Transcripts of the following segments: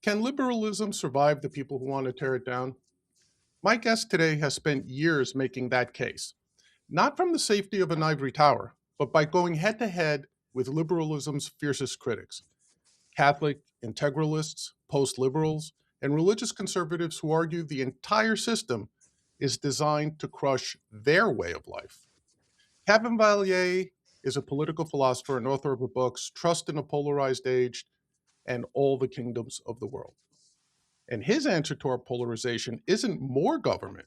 Can liberalism survive the people who want to tear it down? My guest today has spent years making that case, not from the safety of an ivory tower, but by going head to head with liberalism's fiercest critics Catholic integralists, post liberals, and religious conservatives who argue the entire system is designed to crush their way of life. Kevin Vallier is a political philosopher and author of the books Trust in a Polarized Age and All the Kingdoms of the World. And his answer to our polarization isn't more government,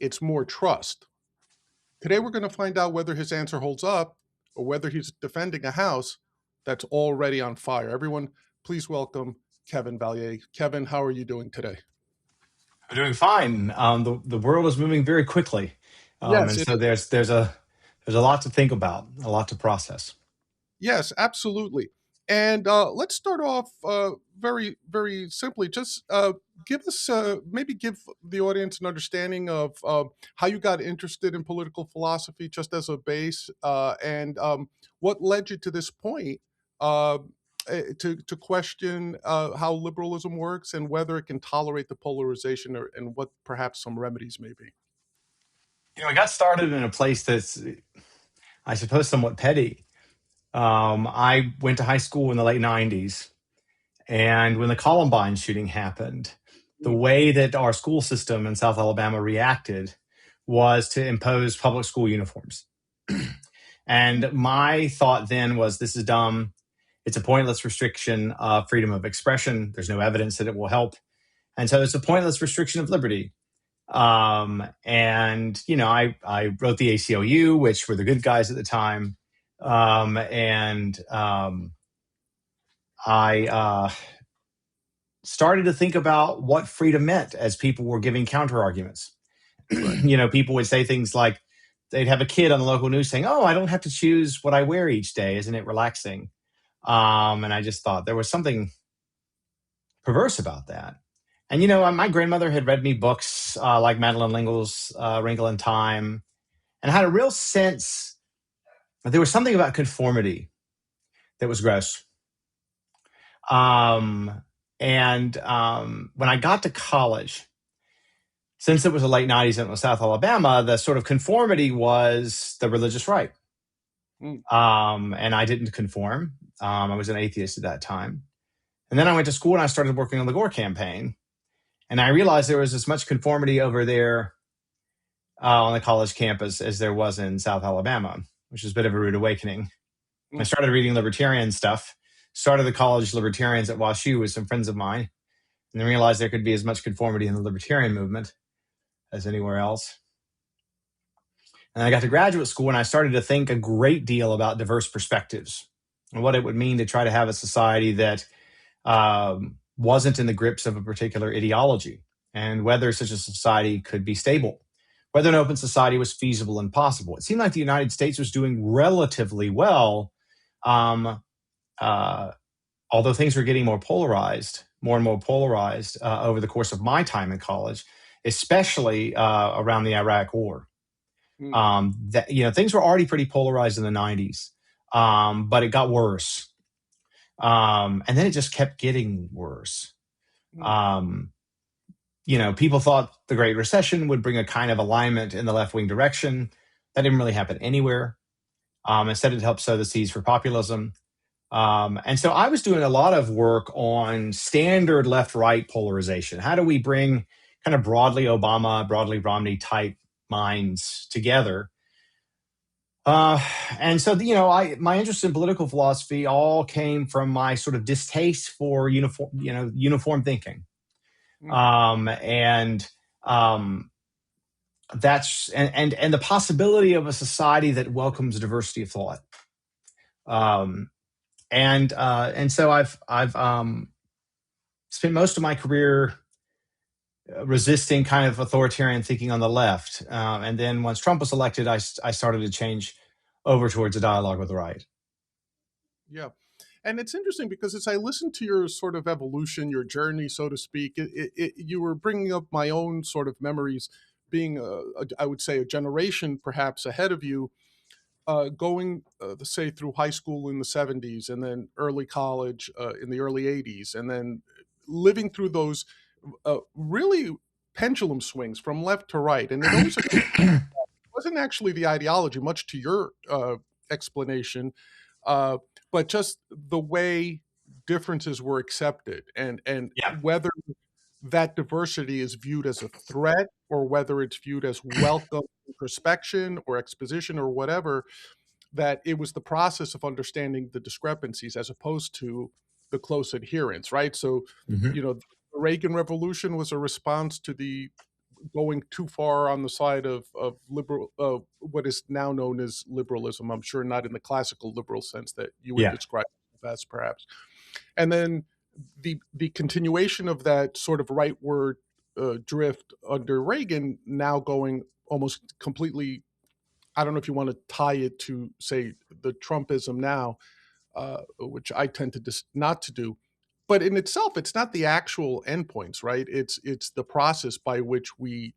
it's more trust. Today, we're going to find out whether his answer holds up or whether he's defending a house that's already on fire. Everyone, please welcome Kevin Vallier. Kevin, how are you doing today? I'm doing fine. The world is moving very quickly, Yes, and so there's a lot to think about, a lot to process. yes, absolutely. And let's start off very, very simply. Just give us, maybe give the audience an understanding of how you got interested in political philosophy, just as a base, and what led you to this point to question how liberalism works and whether it can tolerate the polarization, and what perhaps some remedies may be. I got started in a place that's, I suppose, somewhat petty. I went to high school in the late '90s, and when the Columbine shooting happened, the Mm, way that our school system in South Alabama reacted was to impose public school uniforms. And my thought then was, this is dumb. It's a pointless restriction of freedom of expression. There's no evidence that it will help. And so it's a pointless restriction of liberty. I wrote the ACLU, which were the good guys at the time. I started to think about what freedom meant as people were giving counter arguments. right. People would say things like, they'd have a kid on the local news saying, "Oh, I don't have to choose what I wear each day. Isn't it relaxing?" And I just thought there was something perverse about that. And my grandmother had read me books like Madeline L'Engle's Wrinkle in Time, and I had a real sense that there was something about conformity that was gross. When I got to college, since it was the late '90s and it was South Alabama, the sort of conformity was the religious right. Mm, And I didn't conform. I was an atheist at that time. And then I went to school and I started working on the Gore campaign. And I realized there was as much conformity over there on the college campus as there was in South Alabama, which was a bit of a rude awakening. I mm. started reading libertarian stuff, started the college libertarians at WashU with some friends of mine, and then realized there could be as much conformity in the libertarian movement as anywhere else. And I got to graduate school and I started to think a great deal about diverse perspectives and what it would mean to try to have a society that wasn't in the grips of a particular ideology, and whether such a society could be stable, whether an open society was feasible and possible. It seemed like the United States was doing relatively well, um, although things were getting more and more polarized over the course of my time in college, especially around the Iraq War. Mm, Things were already pretty polarized in the '90s, but it got worse. And then it just kept getting worse. mm. Um, People thought the Great Recession would bring a kind of alignment in the left-wing direction. That didn't really happen anywhere. Instead, it helped sow the seeds for populism. And so I was doing a lot of work on standard left-right polarization. How do we bring kind of broadly Obama, broadly Romney type minds together? And so, my interest in political philosophy all came from my sort of distaste for uniform thinking. Mm. And that's and the possibility of a society that welcomes diversity of thought. And so I've spent most of my career resisting kind of authoritarian thinking on the left. And then once Trump was elected, I started to change over towards a dialogue with the right. Yeah. And it's interesting because as I listened to your sort of evolution, your journey, so to speak, you were bringing up my own sort of memories, being, I would say, a generation perhaps ahead of you, going, say, through high school in the '70s and then early college in the early '80s, and then living through those really pendulum swings from left to right. And it always wasn't actually the ideology, much to your explanation, uh, but just the way differences were accepted, and Yeah. whether that diversity is viewed as a threat or whether it's viewed as welcome introspection or exposition or whatever, that it was the process of understanding the discrepancies as opposed to the close adherence, right? So, Hmm. the Reagan Revolution was a response to the going too far on the side of liberal, what is now known as liberalism. I'm sure not in the classical liberal sense that you would Yeah. describe it as, perhaps. And then the continuation of that sort of rightward drift under Reagan, now going almost completely. I don't know if you want to tie it to, say, the Trumpism now, which I tend to not to do. But in itself, it's not the actual endpoints, right? It's the process by which we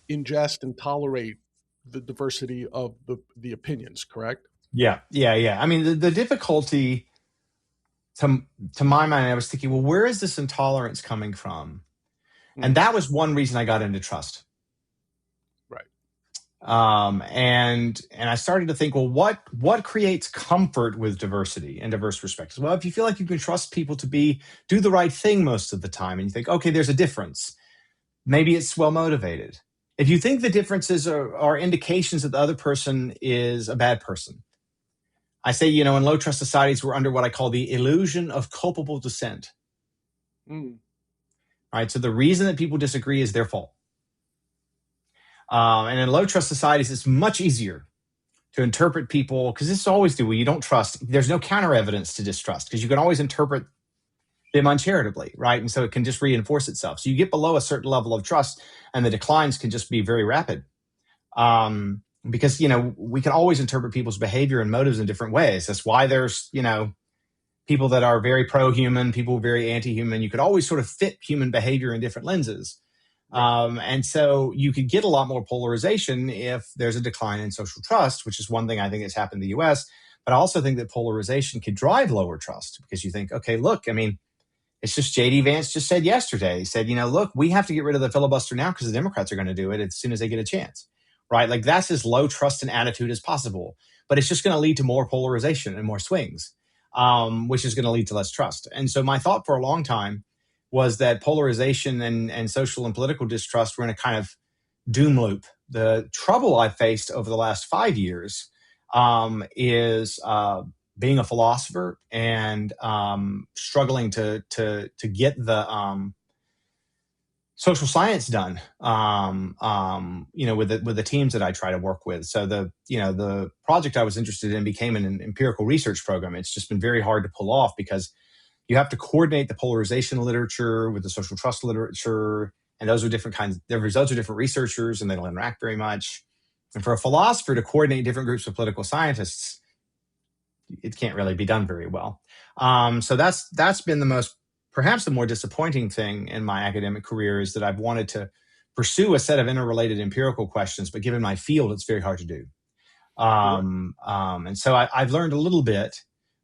ingest and tolerate the diversity of the opinions, correct? Yeah. Yeah. Yeah. I mean, the difficulty to, to my mind, I was thinking, well, where is this intolerance coming from? And Mm, that was one reason I got into trust. right. And I started to think, well, what creates comfort with diversity and diverse perspectives? Well, if you feel like you can trust people to do the right thing most of the time, and you think, okay, there's a difference, maybe it's well motivated. If you think the differences are indications that the other person is a bad person, I say, in low trust societies, we're under what I call the illusion of culpable dissent. Mm, Right. So the reason that people disagree is their fault. And in low trust societies, it's much easier to interpret people, because this is always the way you don't trust. There's no counter evidence to distrust because you can always interpret them uncharitably, right? And so it can just reinforce itself. So you get below a certain level of trust, and the declines can just be very rapid. Because we can always interpret people's behavior and motives in different ways. That's why there's people that are very pro-human, people very anti-human. You could always sort of fit human behavior in different lenses. right. And so you could get a lot more polarization if there's a decline in social trust, which is one thing I think that's happened in the US. But I also think that polarization could drive lower trust because you think, okay, look, I mean, it's just JD Vance just said yesterday, he said, look, we have to get rid of the filibuster now because the Democrats are going to do it as soon as they get a chance, right? Like that's as low trust and attitude as possible. But it's just going to lead to more polarization and more swings, which is going to lead to less trust. And so my thought for a long time was that polarization and social and political distrust were in a kind of doom loop. The trouble I've faced over the last 5 years is being a philosopher and struggling to get the social science done. With the teams that I try to work with. So the project I was interested in became an empirical research program. It's just been very hard to pull off because you have to coordinate the polarization literature with the social trust literature, and those are different kinds. The results are different researchers, and they don't interact very much. And for a philosopher to coordinate different groups of political scientists, it can't really be done very well. So that's been perhaps the more disappointing thing in my academic career is that I've wanted to pursue a set of interrelated empirical questions, but given my field, it's very hard to do. Sure. And so I've learned a little bit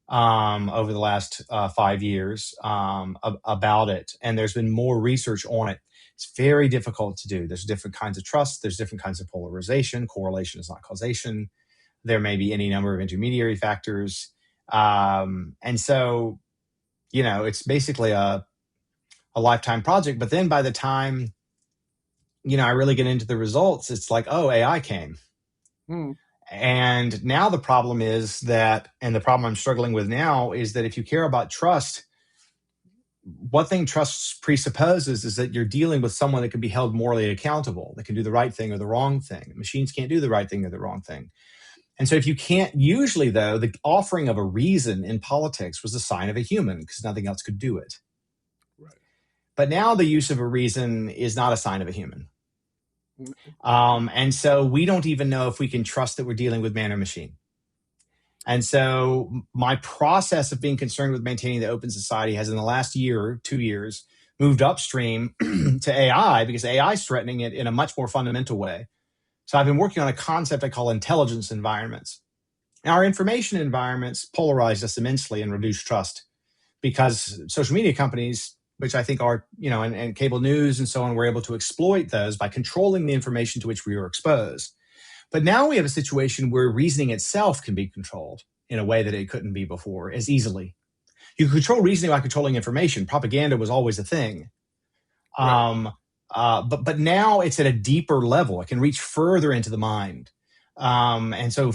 over the last 5 years about it, and there's been more research on it. It's very difficult to do. There's different kinds of trust. There's different kinds of polarization. Correlation is not causation. There may be any number of intermediary factors. And so, it's basically a lifetime project. But then by the time, I really get into the results, it's like, oh, AI came. Mm, And now the problem is that, and the problem I'm struggling with now is that if you care about trust, one thing trust presupposes is that you're dealing with someone that can be held morally accountable, that can do the right thing or the wrong thing. Machines can't do the right thing or the wrong thing. And so if you can't, usually though, the offering of a reason in politics was a sign of a human because nothing else could do it. right. But now the use of a reason is not a sign of a human. Mm, And so we don't even know if we can trust that we're dealing with man or machine. And so my process of being concerned with maintaining the open society has in the last year, 2 years, moved upstream to AI because AI is threatening it in a much more fundamental way. So I've been working on a concept I call intelligence environments. Now, our information environments polarized us immensely and reduced trust. because social media companies, which I think are, and cable news and so on, were able to exploit those by controlling the information to which we were exposed. But now we have a situation where reasoning itself can be controlled in a way that it couldn't be before as easily. You control reasoning by controlling information. Propaganda was always a thing. Right. But now it's at a deeper level. It can reach further into the mind. And so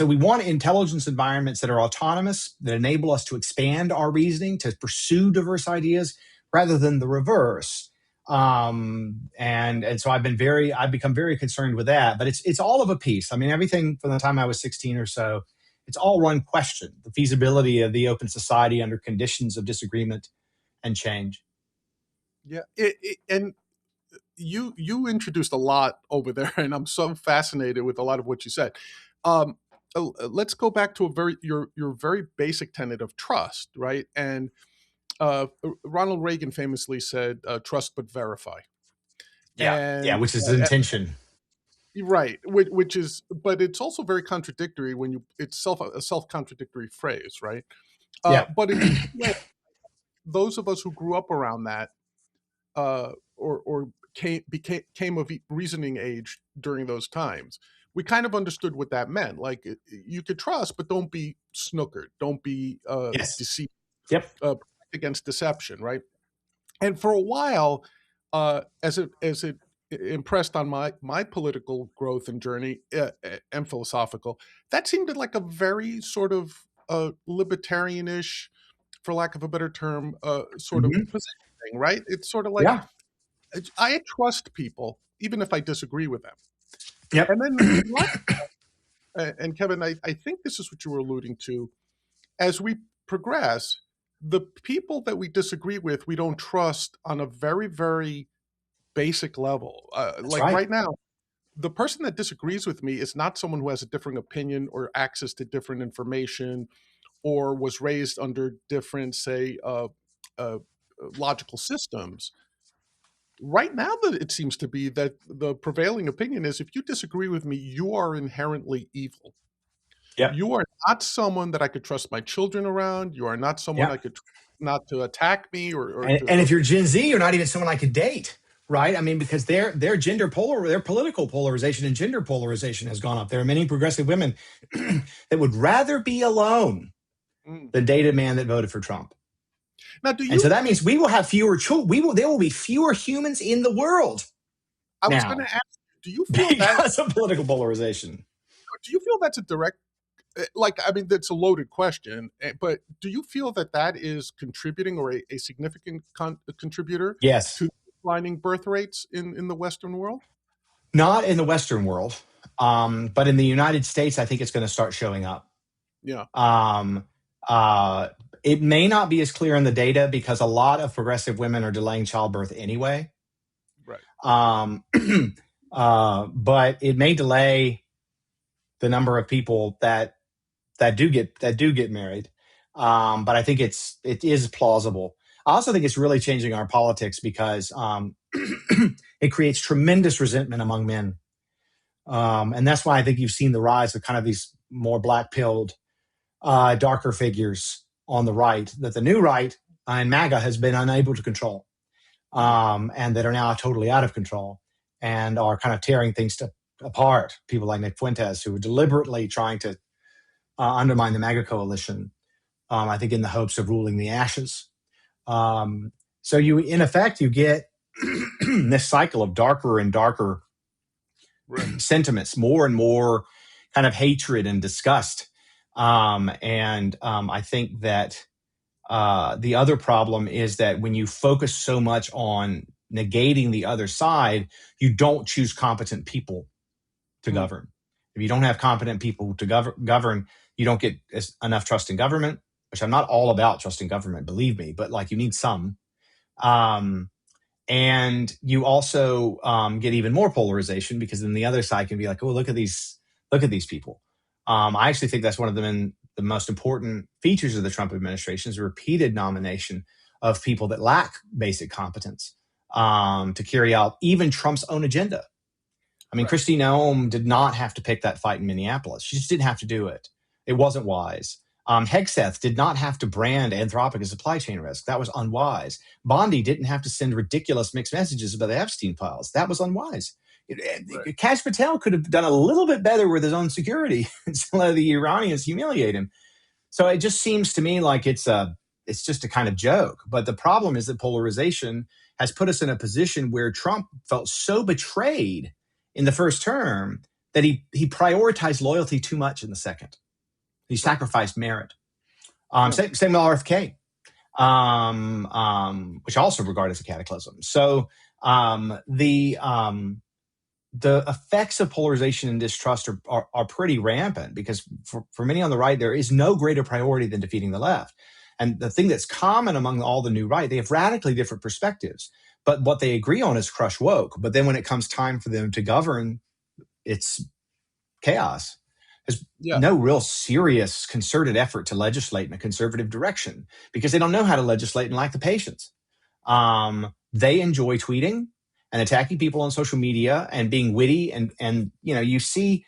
we want intelligence environments that are autonomous, that enable us to expand our reasoning, to pursue diverse ideas, rather than the reverse. And so I've become very concerned with that. But it's all of a piece. I mean, everything from the time I was 16 or so, it's all one question: the feasibility of the open society under conditions of disagreement and change. Yeah. And you introduced a lot over there, and I'm so fascinated with a lot of what you said. Let's go back to your very basic tenet of trust, right? And Ronald Reagan famously said, "Trust but verify." Yeah, And which is intention. right, which is, but it's also very contradictory when it's a self contradictory phrase, right? Yeah. But in those of us who grew up around that, or came of reasoning age during those times, we kind of understood what that meant. Like, you could trust, but don't be snookered, don't be Yes. deceived, Yep. against deception, right? And for a while, as it impressed on my political growth and journey, and philosophical, that seemed like a very sort of libertarianish, for lack of a better term, sort of Mhm. positioning, right? It's sort of like, Yeah. I trust people even if I disagree with them. Yep. And then and Kevin, I think this is what you were alluding to. As we progress, the people that we disagree with, we don't trust on a very, very basic level. That's Like right. right now, the person that disagrees with me is not someone who has a different opinion or access to different information, or was raised under different, say, uh, logical systems. Right now, that it seems to be that the prevailing opinion is, if you disagree with me, you are inherently evil. Yep. You are not someone that I could trust my children around. You are not someone Yeah. I could not to attack me, or And to. if you're Gen Z, you're not even someone I could date, right? I mean, because their their political polarization and gender polarization has gone up. There are many progressive women that would rather be alone Mm. than date a man that voted for Trump. Now, do And so you? that means we will have fewer children. There will be fewer humans in the world I was going now to ask, do you feel that? because of political polarization. Do you feel that's a direct, like, I mean, that's a loaded question, but do you feel that that is contributing, or a significant contributor Yes. to declining birth rates in the Western world? Not in the Western world, but in the United States, I think it's going to start showing up. Yeah. Um, uh, it may not be as clear in the data because a lot of progressive women are delaying childbirth anyway. Right. Um, but it may delay the number of people that do get married. But I think it is plausible. I also think it's really changing our politics because it creates tremendous resentment among men. And that's why I think you've seen the rise of kind of these more black-pilled, darker figures on the right that the new right and MAGA has been unable to control, and that are now totally out of control and are kind of tearing things apart. People like Nick Fuentes, who are deliberately trying to undermine the MAGA coalition, I think in the hopes of ruling the ashes. So in effect, you get this cycle of darker and darker Right. sentiments, more and more kind of hatred and disgust. I think that the other problem is that when you focus so much on negating the other side, you don't choose competent people to Hmm. govern. If you don't have competent people to govern, you don't get enough trust in government, which I'm not all about trust in government, believe me, but like you need some. Um, and you also get even more polarization because then the other side can be like, oh, look at these people. I actually think that's one of the most important features of the Trump administration is a repeated nomination of people that lack basic competence to carry out even Trump's own agenda. I mean, Right. Kristi Noem did not have to pick that fight in Minneapolis. She just didn't have to do it. It wasn't wise. Hegseth did not have to brand Anthropic as supply chain risk. That was unwise. Bondi didn't have to send ridiculous mixed messages about the Epstein files. That was unwise. Right. Kash Patel could have done a little bit better with his own security and let the Iranians humiliate him. So it just seems to me like it's just a kind of joke. But the problem is that polarization has put us in a position where Trump felt so betrayed in the first term that he prioritized loyalty too much in the second. He sacrificed merit. Yeah. Same with RFK, which I also regard as a cataclysm. So the effects of polarization and distrust are pretty rampant because for many on the right, there is no greater priority than defeating the left. And the thing that's common among all the new right, they have radically different perspectives. But what they agree on is crush woke. But then when it comes time for them to govern, it's chaos. There's no real serious concerted effort to legislate in a conservative direction because they don't know how to legislate and lack the patience. They enjoy tweeting and attacking people on social media and being witty. And you see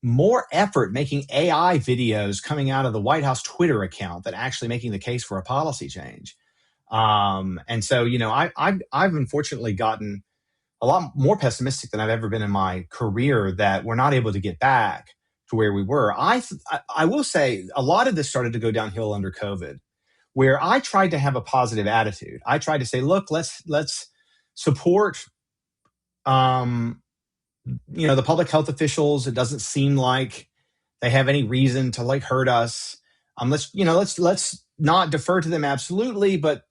more effort making AI videos coming out of the White House Twitter account than actually making the case for a policy change. And so, I've unfortunately gotten a lot more pessimistic than I've ever been in my career that we're not able to get back to where we were. I will say a lot of this started to go downhill under COVID, where I tried to have a positive attitude. I tried to say, look, let's support, the public health officials. It doesn't seem like they have any reason to hurt us. Let's not defer to them absolutely, but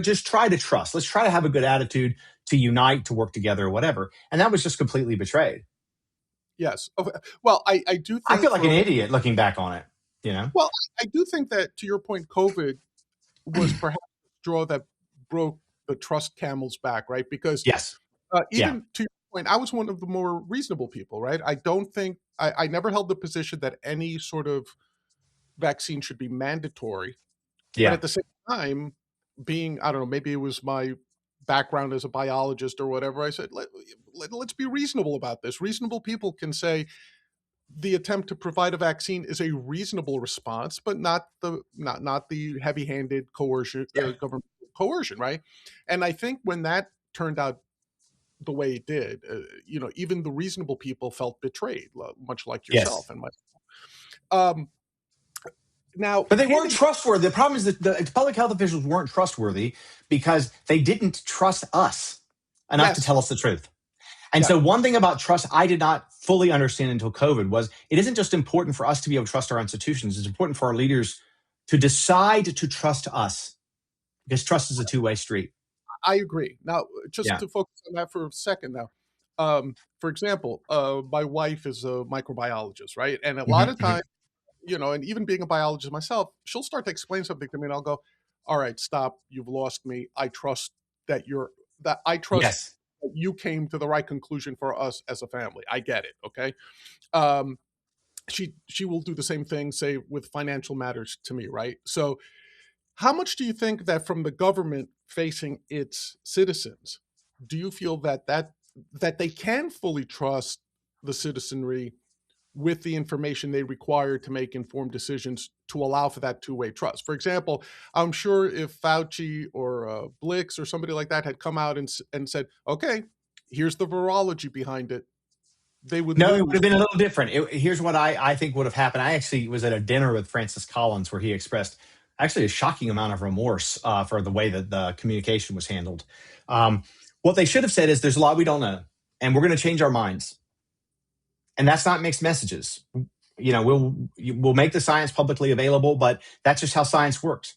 just try to trust. Let's try to have a good attitude, to unite, to work together, or whatever. And that was just completely betrayed. Yes. Okay. Well, I do think I feel like an idiot looking back on it, Well, I do think that, to your point, COVID was perhaps the straw that broke the trust camel's back, right? Because Yes. even to your point, I was one of the more reasonable people, right? I don't think I never held the position that any sort of vaccine should be mandatory. But Yeah. at the same time, I don't know, maybe it was my background as a biologist or whatever, I said, let's be reasonable about this. Reasonable people can say the attempt to provide a vaccine is a reasonable response, but not the heavy-handed coercion, government coercion, right? And I think when that turned out the way it did, even the reasonable people felt betrayed, much like yourself Yes. and myself. Now, but they weren't trustworthy. The problem is that the public health officials weren't trustworthy because they didn't trust us enough to tell us the truth. And so one thing about trust I did not fully understand until COVID was it isn't just important for us to be able to trust our institutions. It's important for our leaders to decide to trust us because trust is a two-way street. I agree. Now, just to focus on that for a second now. For example, my wife is a microbiologist, right? And a lot of times, and even being a biologist myself, she'll start to explain something to me and I'll go, all right, stop. You've lost me. I trust that you came to the right conclusion for us as a family. I get it. Okay. She will do the same thing, say, with financial matters to me, right? So how much do you think that from the government facing its citizens, do you feel that they can fully trust the citizenry with the information they require to make informed decisions to allow for that two-way trust? For example, I'm sure if Fauci or Blix or somebody like that had come out and said, okay, here's the virology behind it, they would No, lose. it would have been a little different. Here's what I think would have happened. I actually was at a dinner with Francis Collins where he expressed actually a shocking amount of remorse for the way that the communication was handled. What they should have said is there's a lot we don't know, and we're going to change our minds. And that's not mixed messages. We'll make the science publicly available, but that's just how science works.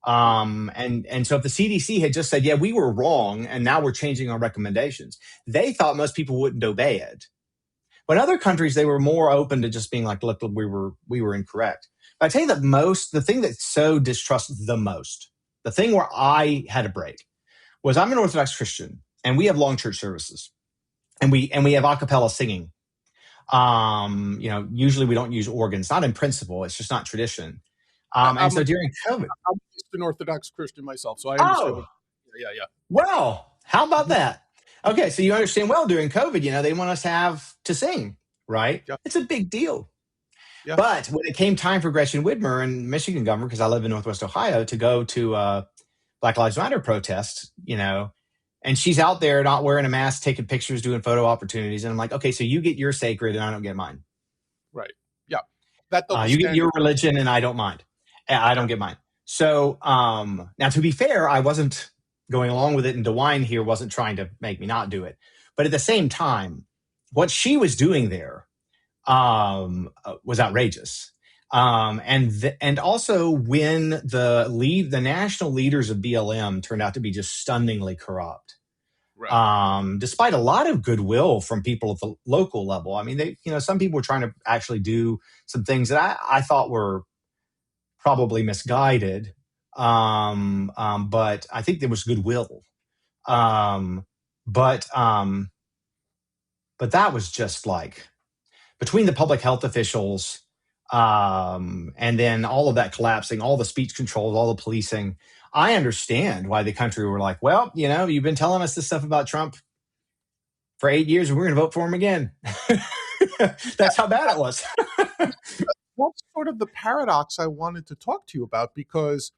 And so if the CDC had just said, yeah, we were wrong, and now we're changing our recommendations, they thought most people wouldn't obey it. But in other countries, they were more open to just being like, look, we were incorrect. But I tell you the thing that so distrust the most, the thing where I had a break was I'm an Orthodox Christian and we have long church services and we have a cappella singing. Usually we don't use organs, not in principle. It's just not tradition. And so during COVID, I'm an Orthodox Christian myself, so I understand. Yeah. Well, how about that? Okay, so you understand well during COVID, they want us to sing, right? Yeah. It's a big deal. Yeah. But when it came time for Gretchen Whitmer and Michigan governor, because I live in Northwest Ohio, to go to Black Lives Matter protests, and she's out there not wearing a mask, taking pictures, doing photo opportunities. And I'm like, okay, so you get your sacred and I don't get mine. Right. Yeah. That double You get your standard. religion and I don't mind. I don't Yeah. get mine. So now, to be fair, I wasn't going along with it, and DeWine here wasn't trying to make me not do it. But at the same time, what she was doing there was outrageous. And also when the national leaders of BLM turned out to be just stunningly corrupt. Right. Despite a lot of goodwill from people at the local level. I mean, some people were trying to actually do some things that I thought were probably misguided. But I think there was goodwill. Um, but that was just like, between the public health officials, and then all of that collapsing, all the speech controls, all the policing, I understand why the country were like, well, you've been telling us this stuff about Trump for 8 years and we're going to vote for him again. That's how bad it was. That's sort of the paradox I wanted to talk to you about, because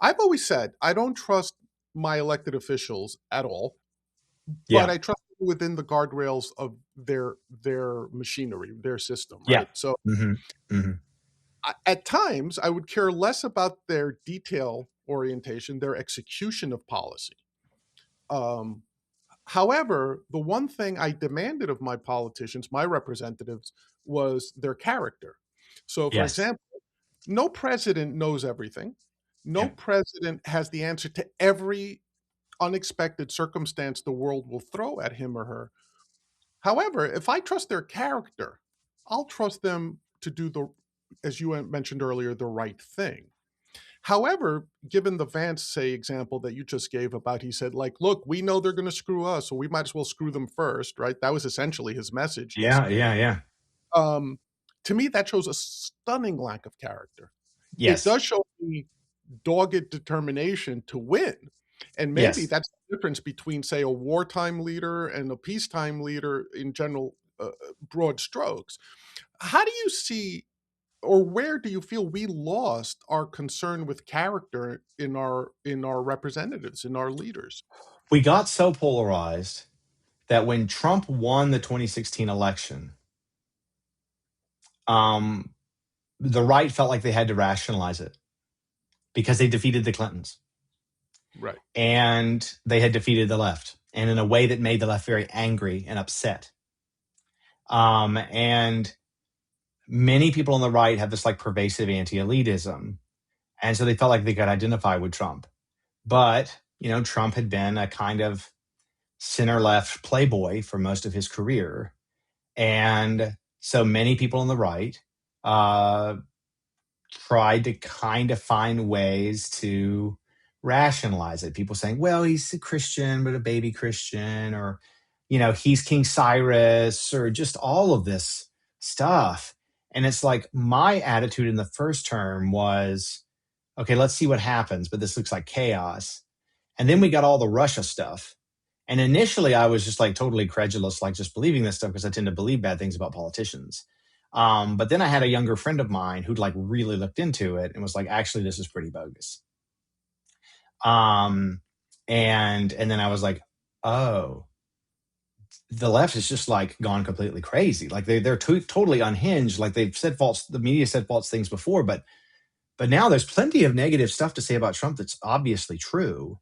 I've always said I don't trust my elected officials at all, but Yeah. I trust them within the guardrails of their machinery, their system, Yeah. right? So Mm-hmm. at times I would care less about their detail orientation, their execution of policy. However, the one thing I demanded of my politicians, my representatives, was their character. So, for Yes. example, no president knows everything. No Yeah. president has the answer to every unexpected circumstance the world will throw at him or her. However, if I trust their character, I'll trust them to do as you mentioned earlier, the right thing. However, given the Vance, say, example that you just gave about, he said, like, look, we know they're going to screw us, so we might as well screw them first, right? That was essentially his message. Yeah. Um, to me, that shows a stunning lack of character. It Yes. does show me dogged determination to win. And maybe Yes. that's the difference between, say, a wartime leader and a peacetime leader in general, broad strokes. How do you see, or where do you feel we lost our concern with character in our representatives, in our leaders? We got so polarized that when Trump won the 2016 election, the right felt like they had to rationalize it because they defeated the Clintons. Right. And they had defeated the left, and in a way that made the left very angry and upset. And many people on the right have this like pervasive anti-elitism. And so they felt like they could identify with Trump. But, Trump had been a kind of center-left playboy for most of his career. And so many people on the right tried to kind of find ways to rationalize it. People saying, well, he's a Christian, but a baby Christian, or, he's King Cyrus, or just all of this stuff. And it's like, my attitude in the first term was, okay, let's see what happens, but this looks like chaos. And then we got all the Russia stuff. And initially I was just like totally credulous, like just believing this stuff because I tend to believe bad things about politicians. But then I had a younger friend of mine who'd like really looked into it and was like, actually, this is pretty bogus. And then I was like, oh, the left has just like gone completely crazy. Like they're totally unhinged. Like the media said false things before, but now there's plenty of negative stuff to say about Trump that's obviously true.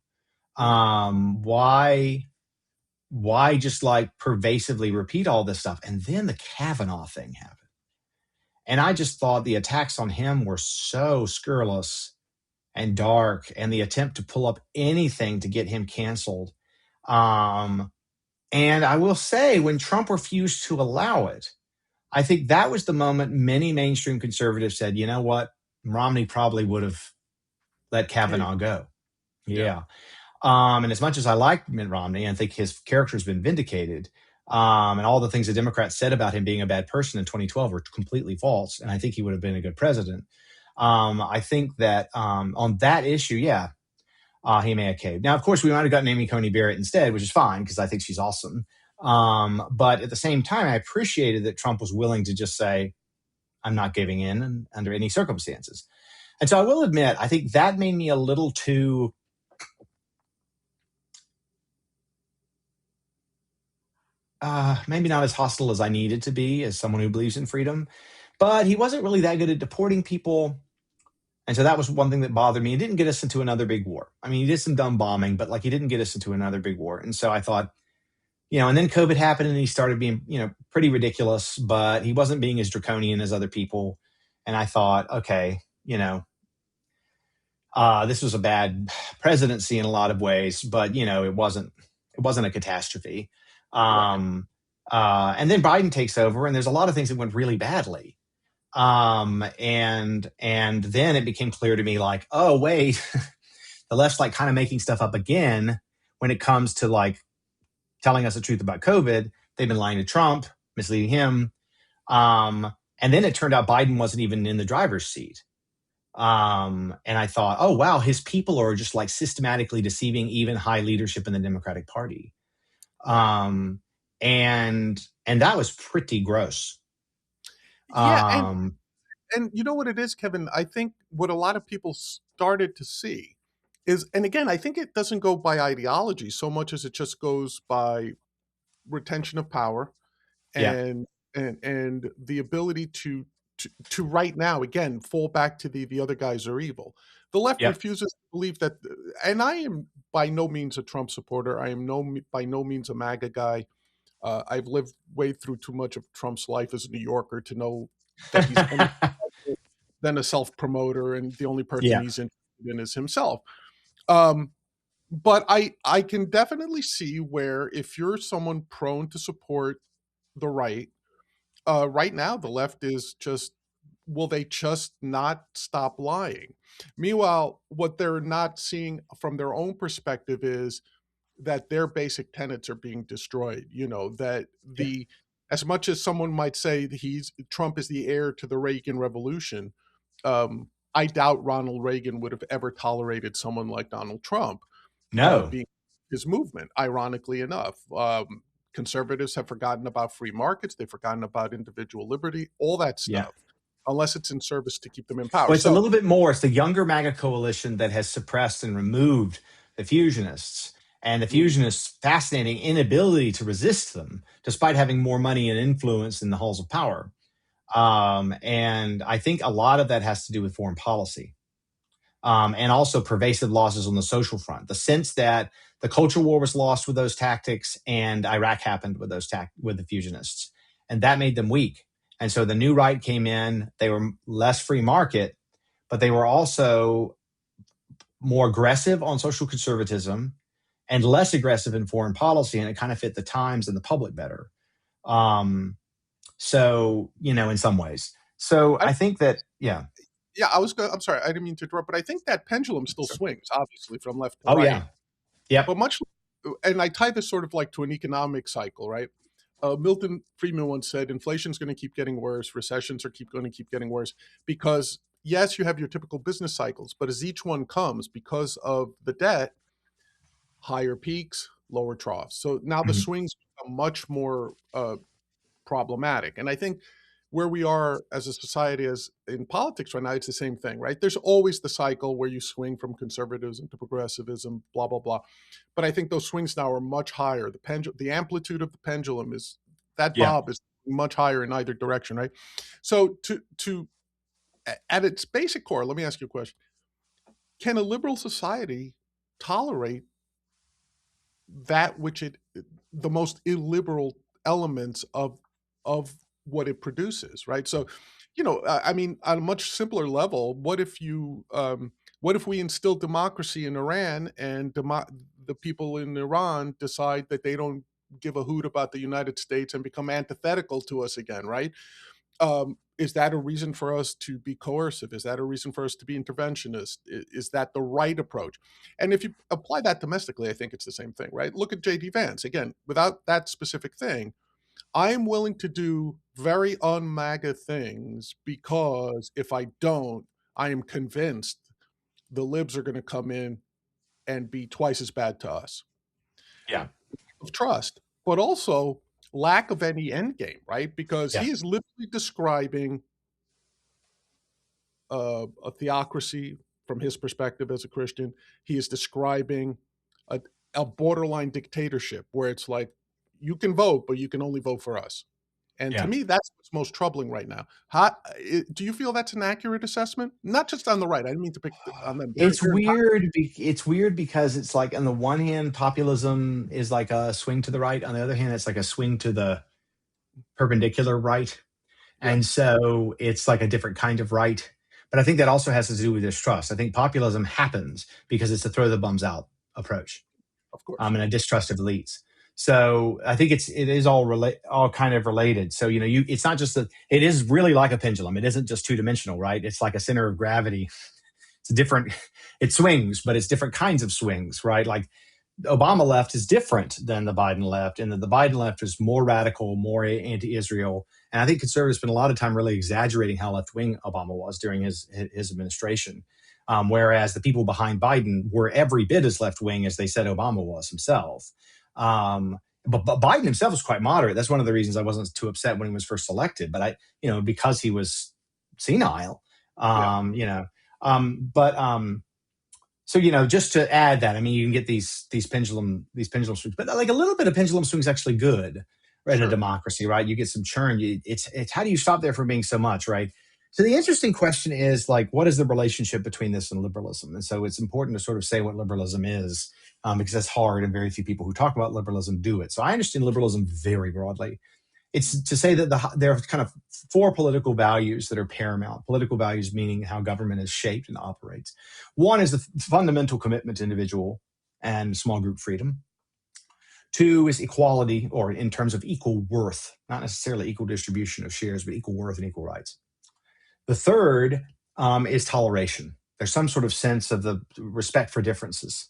Why just like pervasively repeat all this stuff? And then the Kavanaugh thing happened. And I just thought the attacks on him were so scurrilous and dark, and the attempt to pull up anything to get him canceled. And I will say, when Trump refused to allow it, I think that was the moment many mainstream conservatives said, you know what? Romney probably would have let Kavanaugh go. Yeah. And as much as I like Mitt Romney, I think his character has been vindicated. And all the things the Democrats said about him being a bad person in 2012 were completely false. And I think he would have been a good president. I think that on that issue, he may have caved. Now, of course, we might have gotten Amy Coney Barrett instead, which is fine because I think she's awesome. But at the same time, I appreciated that Trump was willing to just say, I'm not giving in under any circumstances. And so I will admit, I think that made me a little too maybe not as hostile as I needed to be as someone who believes in freedom. But he wasn't really that good at deporting people. And so that was one thing that bothered me. He didn't get us into another big war. I mean, he did some dumb bombing, but like he didn't get us into another big war. And so I thought, and then COVID happened and he started being, pretty ridiculous, but he wasn't being as draconian as other people. And I thought, okay, this was a bad presidency in a lot of ways, but it wasn't a catastrophe. And then Biden takes over, and there's a lot of things that went really badly. And then it became clear to me, like, oh wait, the left's like kind of making stuff up again when it comes to like telling us the truth about COVID. They've been lying to Trump, misleading him. And then it turned out Biden wasn't even in the driver's seat. And I thought, oh wow, his people are just like systematically deceiving even high leadership in the Democratic Party. And that was pretty gross. Yeah, and you know what it is, Kevin? I think what a lot of people started to see is, and again, I think it doesn't go by ideology so much as it just goes by retention of power Yeah, and and the ability to right now again fall back to the other guys are evil. The left yep. refuses to believe that, and I am by no means a Trump supporter. I am by no means a MAGA guy. I've lived way through too much of Trump's life as a New Yorker to know that he's anything other than a self promoter, and the only person Yeah. he's interested in is himself. Um, but I can definitely see where if you're someone prone to support the right, right now the left is just, will they just not stop lying? Meanwhile, what they're not seeing from their own perspective is that their basic tenets are being destroyed. That Yeah. the as much as someone might say that Trump is the heir to the Reagan Revolution, I doubt Ronald Reagan would have ever tolerated someone like Donald Trump No. being his movement. Ironically enough, conservatives have forgotten about free markets. They've forgotten about individual liberty, all that Yeah. stuff, unless it's in service to keep them in power. Well, it's a So, little bit more. It's the younger MAGA coalition that has suppressed and removed the fusionists, and the mm, fusionists' fascinating inability to resist them, despite having more money and influence in the halls of power. And I think a lot of that has to do with foreign policy. And also pervasive losses on the social front. The sense that the culture war was lost with those tactics, and Iraq happened with with the fusionists, and that made them weak. And so the new right came in. They were less free market, but they were also more aggressive on social conservatism and less aggressive in foreign policy, and it kind of fit the times and the public better. Um, so in some ways. So I I think that yeah, I'm sorry, I didn't mean to interrupt, but I think that pendulum still swings, obviously, from left to Oh right. yeah, yep, But and I tie this sort of like to an economic cycle, right? Milton Friedman once said, inflation's going to keep getting worse, recessions are going to keep getting worse, because yes, you have your typical business cycles, but as each one comes, because of the debt, higher peaks, lower troughs. So now the mhm, swings become much more problematic. And I think where we are as a society, as in politics right now, it's the same thing, right? There's always the cycle where you swing from conservatism to progressivism, blah blah blah. But I think those swings now are much higher. The amplitude of the pendulum is, that yeah, bob is much higher in either direction, right? So to at its basic core, let me ask you a question: can a liberal society tolerate that which the most illiberal elements of what it produces, right? So, I mean, on a much simpler level, what if we instill democracy in Iran, and the people in Iran decide that they don't give a hoot about the United States and become antithetical to us again, right? Is that a reason for us to be coercive? Is that a reason for us to be interventionist? Is that the right approach? And if you apply that domestically, I think it's the same thing, right? Look at JD Vance. Again, without that specific thing, I am willing to do very un-MAGA things, because if I don't, I am convinced the libs are going to come in and be twice as bad to us. yeah, Of trust, but also lack of any end game, right? Because yeah, he is literally describing a theocracy from his perspective as a Christian. He is describing a, a borderline dictatorship where it's like you can vote, but you can only vote for us. And to Yeah. me, that's what's most troubling right now. Do you feel that's an accurate assessment? Not just on the right. I didn't mean to pick on them. It's They're weird. It's weird because it's like, on the one hand, populism is like a swing to the right. On the other hand, it's like a swing to the perpendicular right. yeah, And so it's like a different kind of right. But I think that also has to do with distrust. I think populism happens because it's a throw the bums out approach, of course. and a distrust of elites. So I think it is all kind of related. So it's not just it is really like a pendulum. It isn't just two dimensional, right? It's like a center of gravity. It's different. It swings, but it's different kinds of swings, right? Like Obama left is different than the Biden left, and the Biden left is more radical, more anti-Israel. And I think conservatives spent a lot of time really exaggerating how left-wing Obama was during his administration. Whereas the people behind Biden were every bit as left-wing as they said Obama was himself. But Biden himself was quite moderate. That's one of the reasons I wasn't too upset when he was first elected. But because he was senile, Yeah, so just to add that, I mean, you can get these pendulum swings, but like a little bit of pendulum swing is actually good, right? In a sure. democracy, right? You get some churn. It's how do you stop there from being so much, right? So the interesting question is, like, what is the relationship between this and liberalism? And so it's important to sort of say what liberalism is, because that's hard, and very few people who talk about liberalism do it. So I understand liberalism very broadly. It's to say that there are kind of four political values that are paramount. Political values meaning how government is shaped and operates. One is the fundamental commitment to individual and small group freedom. Two is equality, or in terms of equal worth, not necessarily equal distribution of shares, but equal worth and equal rights. The third is toleration. There's some sort of sense of the respect for differences.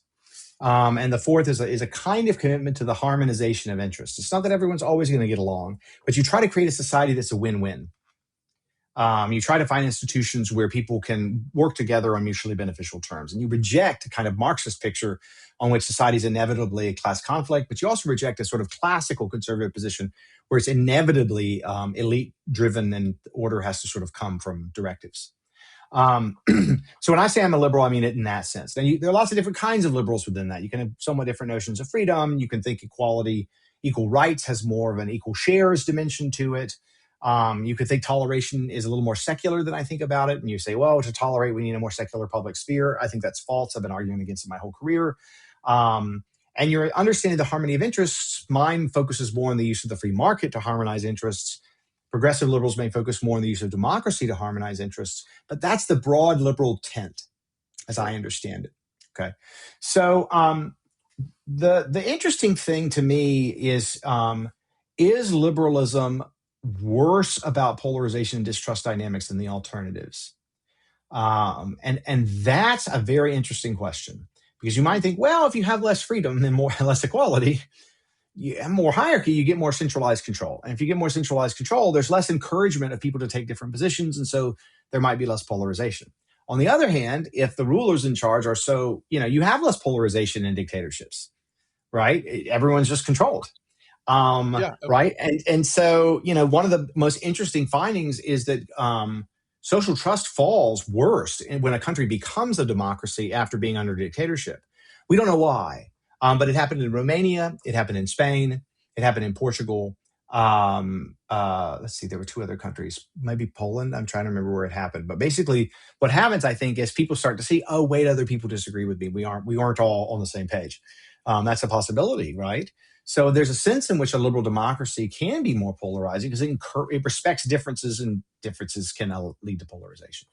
And the fourth is a kind of commitment to the harmonization of interests. It's not that everyone's always going to get along, but you try to create a society that's a win-win. You try to find institutions where people can work together on mutually beneficial terms. And you reject a kind of Marxist picture on which society is inevitably a class conflict, but you also reject a sort of classical conservative position where it's inevitably elite-driven and order has to sort of come from directives. So when I say I'm a liberal, I mean it in that sense. Now, there are lots of different kinds of liberals within that. You can have somewhat different notions of freedom. You can think equality, equal rights has more of an equal shares dimension to it. You could think toleration is a little more secular than I think about it. And you say, well, to tolerate, we need a more secular public sphere. I think that's false. I've been arguing against it my whole career. And your understanding the harmony of interests, mine focuses more on the use of the free market to harmonize interests. Progressive liberals may focus more on the use of democracy to harmonize interests, but that's the broad liberal tent, as I understand it. Okay, so the interesting thing to me is liberalism worse about polarization and distrust dynamics than the alternatives? And that's a very interesting question, because you might think, well, if you have less freedom and less equality, you have more hierarchy, you get more centralized control. And if you get more centralized control, there's less encouragement of people to take different positions. And so there might be less polarization. On the other hand, if the rulers in charge are you have less polarization in dictatorships, right? Everyone's just controlled. Yeah, Right. And so, one of the most interesting findings is that social trust falls worst when a country becomes a democracy after being under dictatorship. We don't know why. But it happened in Romania, it happened in Spain, it happened in Portugal. Let's see, there were two other countries, maybe Poland. I'm trying to remember where it happened. But basically, what happens, I think, is people start to see, oh, wait, other people disagree with me. We aren't all on the same page. That's a possibility, right? So there's a sense in which a liberal democracy can be more polarizing because it respects differences, and differences can lead to polarization.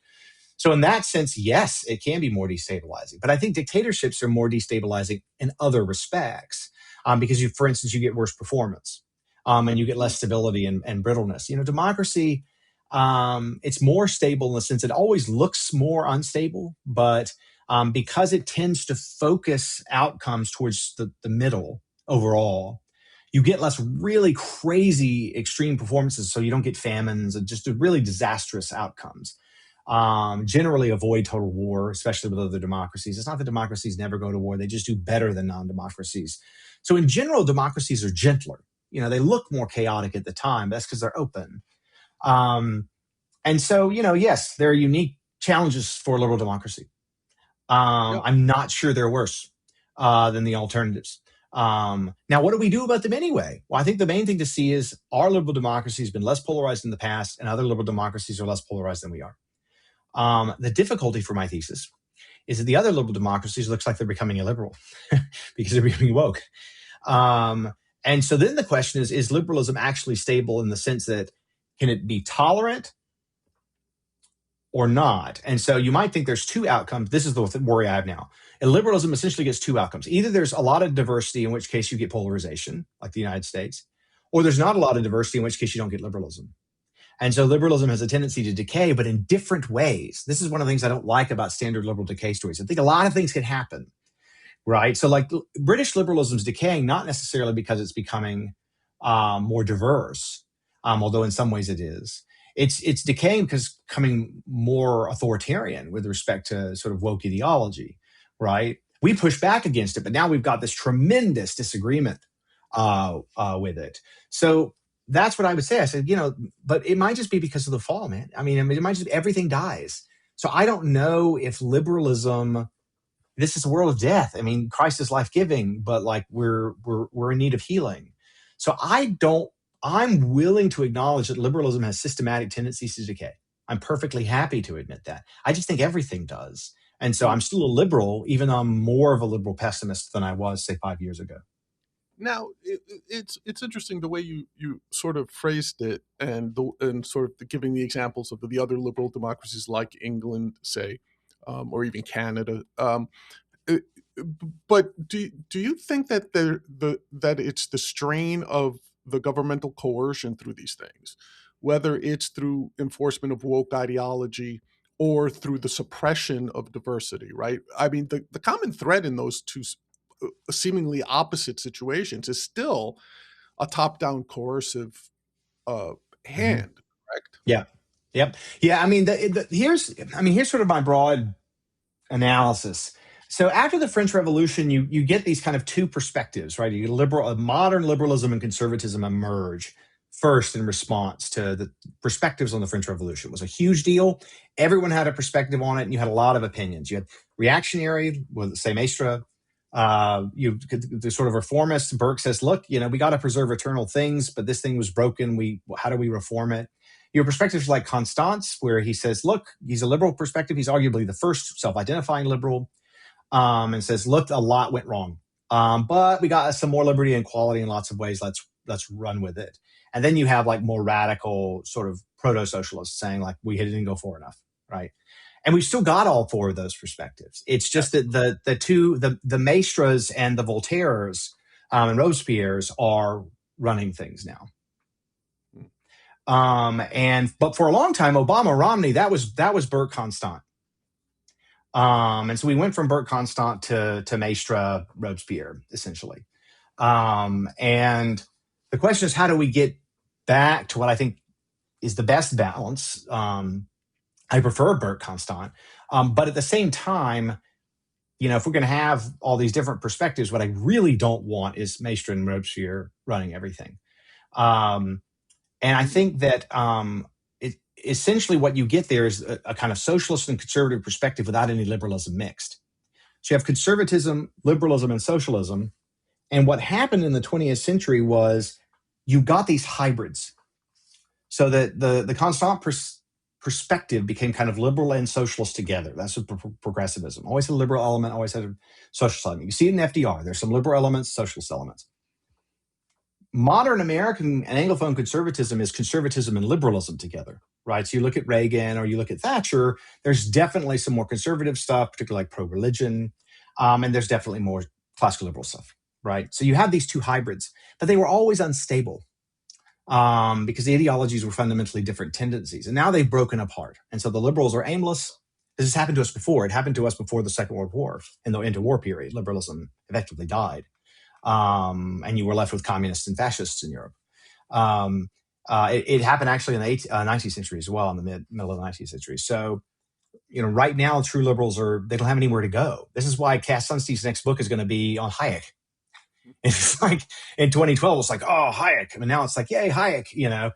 So in that sense, yes, it can be more destabilizing. But I think dictatorships are more destabilizing in other respects, because for instance, you get worse performance, and you get less stability and brittleness. Democracy, it's more stable in the sense it always looks more unstable, but because it tends to focus outcomes towards the middle overall, you get less really crazy extreme performances. So you don't get famines and just really disastrous outcomes. Generally avoid total war, especially with other democracies. It's not that democracies never go to war. They just do better than non-democracies. So in general, democracies are gentler. They look more chaotic at the time. But that's because they're open. And so, yes, there are unique challenges for liberal democracy. Yeah. I'm not sure they're worse than the alternatives. Now, what do we do about them anyway? Well, I think the main thing to see is our liberal democracy has been less polarized in the past, and other liberal democracies are less polarized than we are. The difficulty for my thesis is that the other liberal democracies looks like they're becoming illiberal because they're becoming woke. And so then the question is liberalism actually stable in the sense that can it be tolerant or not? And so you might think there's two outcomes. This is the worry I have now. And liberalism essentially gets two outcomes. Either there's a lot of diversity, in which case you get polarization, like the United States, or there's not a lot of diversity, in which case you don't get liberalism. And so liberalism has a tendency to decay, but in different ways. This is one of the things I don't like about standard liberal decay stories. I think a lot of things can happen, right? So like British liberalism is decaying, not necessarily because it's becoming more diverse, although in some ways it is. It's decaying because becoming more authoritarian with respect to sort of woke ideology, right? We push back against it, but now we've got this tremendous disagreement with it. So that's what I would say. I said, but it might just be because of the fall, man. I mean, it might just be everything dies. So I don't know if liberalism, this is a world of death. I mean, Christ is life-giving, but like we're in need of healing. So I'm willing to acknowledge that liberalism has systematic tendencies to decay. I'm perfectly happy to admit that. I just think everything does. And so I'm still a liberal, even though I'm more of a liberal pessimist than I was, say, 5 years ago. Now, it's interesting the way you sort of phrased it, and sort of giving the examples of the other liberal democracies like England, say, or even Canada. But do you think that that it's the strain of the governmental coercion through these things, whether it's through enforcement of woke ideology or through the suppression of diversity, right? I mean, the common thread in those two seemingly opposite situations is still a top-down coercive hand, correct? Yeah. Yep. Yeah. I mean, here's sort of my broad analysis. So after the French Revolution, you get these kind of two perspectives, right? You get modern liberalism and conservatism emerge first in response to the perspectives on the French Revolution. It was a huge deal. Everyone had a perspective on it, and you had a lot of opinions. You had reactionary, well, say Maistre. The sort of reformist. Burke says, "Look, we got to preserve eternal things, but this thing was broken. How do we reform it?" Your perspectives like Constance, where he says, "Look, he's a liberal perspective. He's arguably the first self-identifying liberal." And says, look, a lot went wrong. But we got some more liberty and equality in lots of ways. Let's run with it. And then you have like more radical sort of proto-socialists saying like, we didn't go far enough, right? And we've still got all four of those perspectives. It's just that the Maistres and the Voltaires and Robespierres are running things now. But for a long time, Obama, Romney, that was Burke Constant. And so we went from Burke Constant to Maistre, Robespierre, essentially. And the question is, how do we get back to what I think is the best balance? I prefer Burke Constant. But at the same time, if we're going to have all these different perspectives, what I really don't want is Maistre and Robespierre running everything. And I think that essentially what you get there is a kind of socialist and conservative perspective without any liberalism mixed. So you have conservatism, liberalism, and socialism. And what happened in the 20th century was you got these hybrids. So that the Constant perspective became kind of liberal and socialist together. That's what progressivism. Always had a liberal element, always had a socialist element. You see it in FDR. There's some liberal elements, socialist elements. Modern American and Anglophone conservatism is conservatism and liberalism together, right? So you look at Reagan or you look at Thatcher, there's definitely some more conservative stuff, particularly like pro-religion, and there's definitely more classical liberal stuff, right? So you have these two hybrids, but they were always unstable because the ideologies were fundamentally different tendencies, and now they've broken apart. And so the liberals are aimless. This has happened to us before. It happened to us before the Second World War. In the interwar period, liberalism effectively died. And you were left with communists and fascists in Europe. It happened actually in the 19th century as well, in the middle of the 19th century. So, right now, true liberals they don't have anywhere to go. This is why Cass Sunstein's next book is going to be on Hayek. It's like in 2012, it's like, oh, Hayek. And now it's like, yay, Hayek,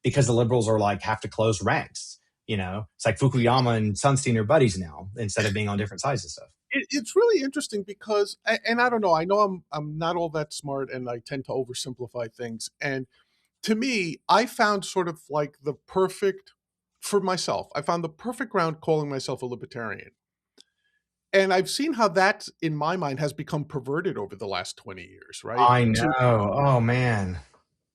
because the liberals are like, have to close ranks. It's like Fukuyama and Sunstein are buddies now instead of being on different sides of stuff. It's really interesting because, and I don't know, I know I'm not all that smart, and I tend to oversimplify things. And to me, I found sort of like the perfect, for myself, I found the perfect ground calling myself a libertarian. And I've seen how that, in my mind, has become perverted over the last 20 years, right? I know. Oh man.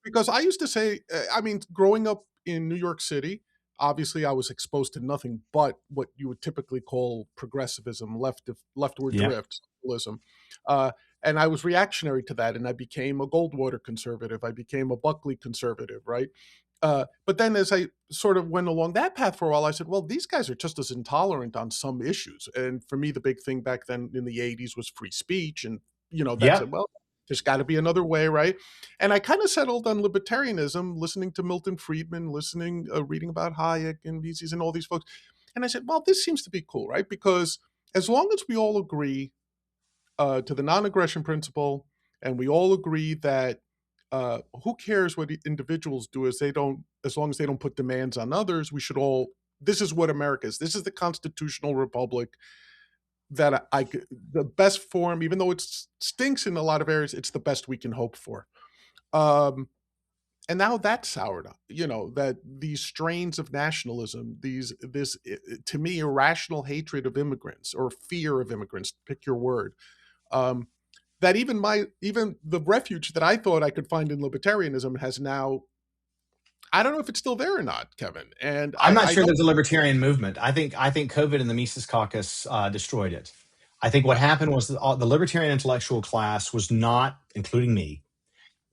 Because I used to say, I mean, growing up in New York City, obviously I was exposed to nothing but what you would typically call progressivism, leftward Yeah. drift, socialism. Uh, and I was reactionary to that, and I became a Goldwater conservative. I became a Buckley conservative, right? But then as I sort of went along that path for a while, I said, well, these guys are just as intolerant on some issues. And for me, the big thing back then in the 80s was free speech. And, that Yep. said, well, there's got to be another way, right? And I kind of settled on libertarianism, listening to Milton Friedman, reading about Hayek and Mises and all these folks. And I said, well, this seems to be cool, right? Because as long as we all agree to the non-aggression principle, and we all agree that who cares what individuals do as long as they don't put demands on others, we should all. This is what America is. This is the constitutional republic that the best form, even though it stinks in a lot of areas, it's the best we can hope for. Um, and now that's soured up. That these strains of nationalism, this to me irrational hatred of immigrants or fear of immigrants, pick your word. Um, that even the refuge that I thought I could find in libertarianism has now. I don't know if it's still there or not, Kevin. And I'm not I sure don't. there's a libertarian movement. I think COVID and the Mises Caucus destroyed it. I think what Yeah, happened was the libertarian intellectual class was not, including me,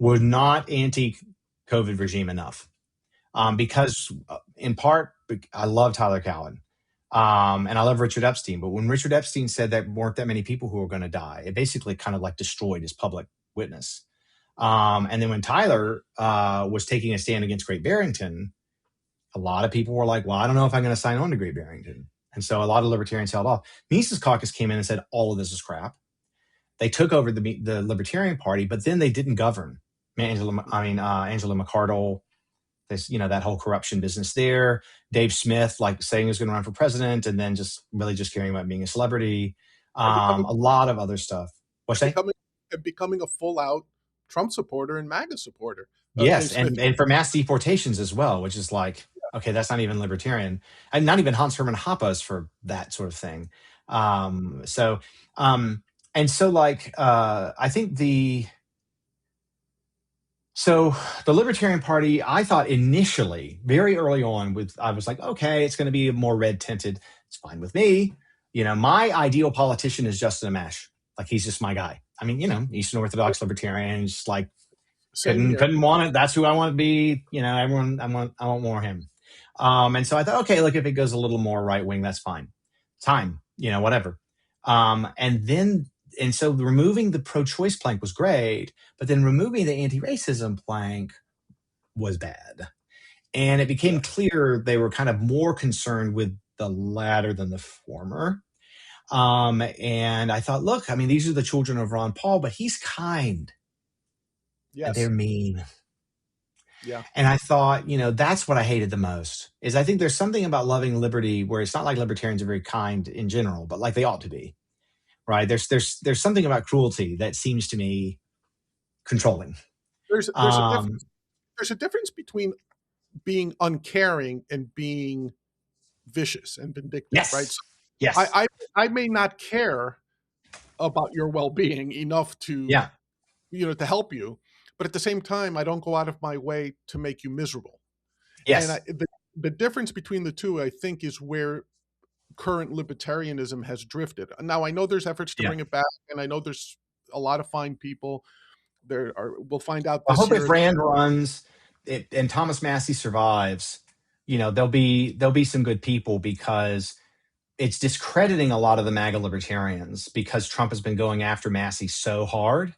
were not anti-COVID regime enough. Because in part, I love Tyler Cowen. And I love Richard Epstein. But when Richard Epstein said that weren't that many people who were going to die, it basically kind of like destroyed his public witness. And then when Tyler was taking a stand against Great Barrington, a lot of people were like, well, I don't know if I'm going to sign on to Great Barrington. And so a lot of libertarians held off. Mises Caucus came in and said, all of this is crap. They took over the Libertarian Party, but then they didn't govern. Angela McArdle, that whole corruption business there. Dave Smith, like saying he was going to run for president and then just really just caring about being a celebrity. and becoming A lot of other stuff. What's and that? becoming a full out Trump supporter and MAGA supporter. Yes, Dave Smith. and for mass deportations as well, which is like, okay, that's not even libertarian, and not even Hans Hermann Hoppe is for that sort of thing. So, I think the Libertarian Party, I thought initially, very early on, I was like, okay, it's going to be more red tinted. It's fine with me. My ideal politician is Justin Amash. Like he's just my guy. I mean, Eastern Orthodox libertarian, just like Same here. couldn't want it. That's who I want to be. Everyone, I want more of him. And so I thought, okay, look, if it goes a little more right wing, that's fine. Time, whatever. And so removing the pro-choice plank was great, but then removing the anti-racism plank was bad. And it became clear they were kind of more concerned with the latter than the former. And I thought, look, I mean, these are the children of Ron Paul, but he's kind. Yes. And they're mean. Yeah. And I thought, that's what I hated the most is I think there's something about loving liberty where it's not like libertarians are very kind in general, but like they ought to be, right? There's something about cruelty that seems to me controlling. There's a difference. There's a difference between being uncaring and being vicious and vindictive, Yes. right? So Yes. I may not care about your well-being enough to to help you, but at the same time, I don't go out of my way to make you miserable. Yes. And the difference between the two, I think, is where current libertarianism has drifted. Now, I know there's efforts to bring it back, and I know there's a lot of fine people. We'll find out I this hope year. if Rand runs and Thomas Massey survives, there'll be some good people because it's discrediting a lot of the MAGA libertarians because Trump has been going after Massey so hard.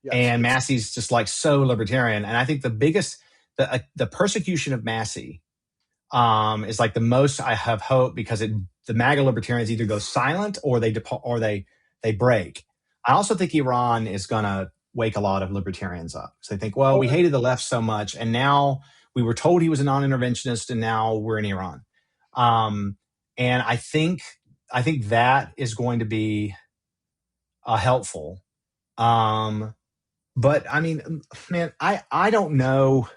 Yes, and Massey's just like so libertarian. And I think the persecution of Massey is like the most I have hope because the MAGA libertarians either go silent or they break. I also think Iran is going to wake a lot of libertarians up. So they think, well, we hated the left so much, and now we were told he was a non-interventionist, and now we're in Iran. And I think that is going to be helpful. But I mean, man, I don't know.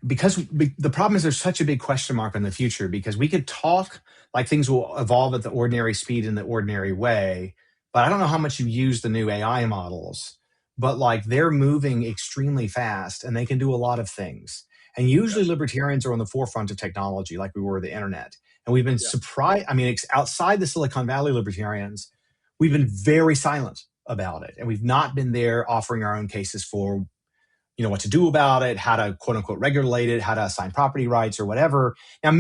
Because the problem is there's such a big question mark on the future, because we could talk like things will evolve at the ordinary speed in the ordinary way, but I don't know how much you use the new AI models, but like they're moving extremely fast and they can do a lot of things. And usually Yes. libertarians are on the forefront of technology like we were with the internet. And we've been Yeah. surprised. I mean, outside the Silicon Valley libertarians, we've been very silent about it. And we've not been there offering our own cases for what to do about it, how to quote unquote regulate it, how to assign property rights or whatever. Now,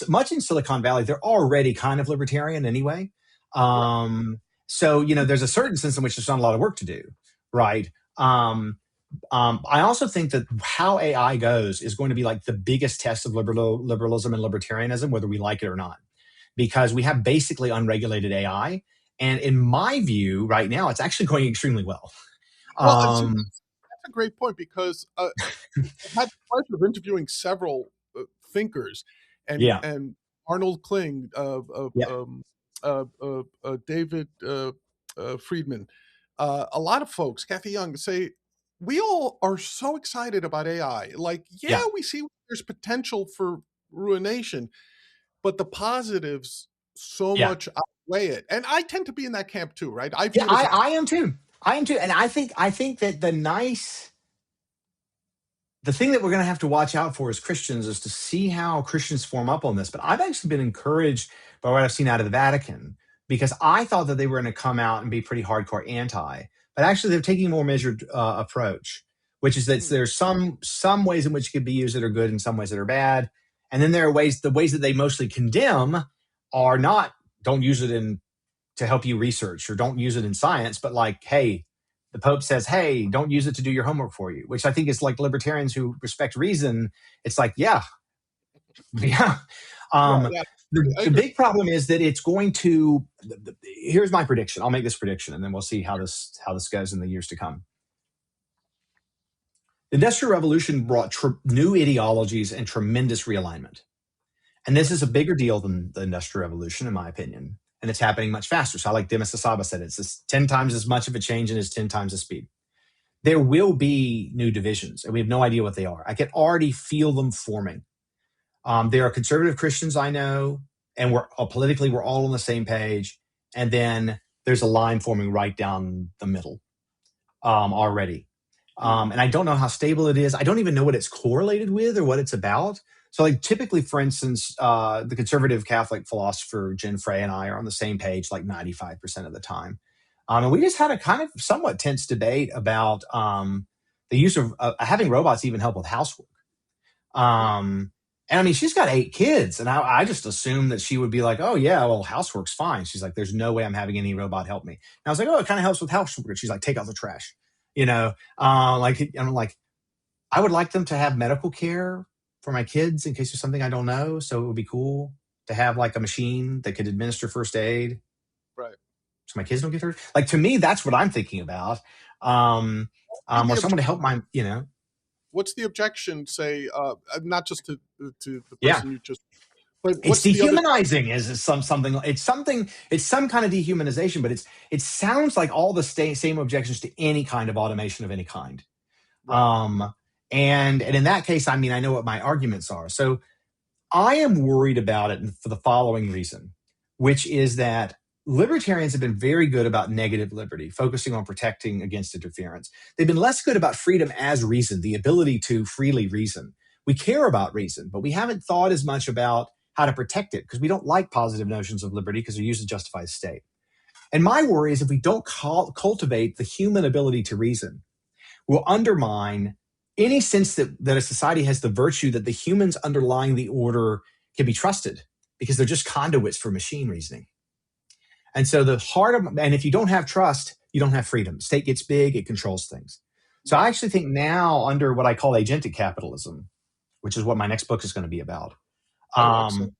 much in Silicon Valley, they're already kind of libertarian anyway. Right. So, there's a certain sense in which there's not a lot of work to do, right? I also think that how AI goes is going to be like the biggest test of liberalism and libertarianism, whether we like it or not, because we have basically unregulated AI. And in my view, right now, it's actually going extremely well. Well, that's a great point, because I've had the pleasure of interviewing several thinkers, and yeah, Arnold Kling, yeah, David Friedman, a lot of folks, Kathy Young, say we all are so excited about AI. Like, yeah, yeah. we see there's potential for ruination, but the positives so Yeah. much outweigh it. And I tend to be in that camp too, right? I Yeah, view it as a I am too. I am too. And I think that the thing that we're going to have to watch out for as Christians is to see how Christians form up on this. But I've actually been encouraged by what I've seen out of the Vatican, because I thought that they were going to come out and be pretty hardcore anti, but actually they're taking a more measured approach, which is that hmm, there's some ways in which it could be used that are good and some ways that are bad. And then there are the ways that they mostly condemn are not, don't use it to help you research, or don't use it in science, but like, hey, the Pope says, hey, don't use it to do your homework for you, which I think is like libertarians who respect reason. It's like, yeah, yeah. yeah, Um, yeah, the, I the agree. big problem is that it's going to, here's my prediction. I'll make this prediction and then we'll see how this goes in the years to come. The Industrial Revolution brought new ideologies and tremendous realignment. And this Right. is a bigger deal than the Industrial Revolution, in my opinion. And it's happening much faster. So, like Demis Asaba said, it's 10 times as much of a change and it's 10 times the speed. There will be new divisions, and we have no idea what they are. I can already feel them forming. There are conservative Christians I know, and we're politically, we're all on the same page. And then there's a line forming right down the middle already. Mm, And I don't know how stable it is. I don't even know what it's correlated with or what it's about. So, like, typically, for instance, the conservative Catholic philosopher Jen Frey and I are on the same page like 95% of the time. And we just had a kind of somewhat tense debate about the use of having robots even help with housework. right. And I mean, she's got 8 kids, and I just assumed that she would be like, "Oh yeah, well, housework's fine." She's like, "There's no way I'm having any robot help me." And I was like, "Oh, it kind of helps with housework." She's like, "Take out the trash," you know. Like I'm like, I would like them to have medical care for my kids in case there's something I don't know. So it would be cool to have like a machine that could administer first aid Right. so my kids don't get hurt. Like to me, that's what I'm thinking about. Or The someone objection. to help my. What's the objection? Say, not just to the Yeah. person you just, but It's what's the other? dehumanizing is something it's some kind of dehumanization, but it sounds like all the same objections to any kind of automation of any kind. Right. um and in that case, I mean, I know what my arguments are. So I am worried about it for the following reason, which is that libertarians have been very good about negative liberty, focusing on protecting against interference. They've been less good about freedom as reason, the ability to freely reason. We care about reason, but we haven't thought as much about how to protect it because we don't like positive notions of liberty because they're used to justify the state. And my worry is if we don't cultivate the human ability to reason, we'll undermine any sense that a society has the virtue that the humans underlying the order can be trusted because they're just conduits for machine reasoning. And so and if you don't have trust, you don't have freedom. The state gets big, it controls things. So I Right. actually think now under what I call agentic capitalism, which is what my next book is going to be about, Oh, excellent. um,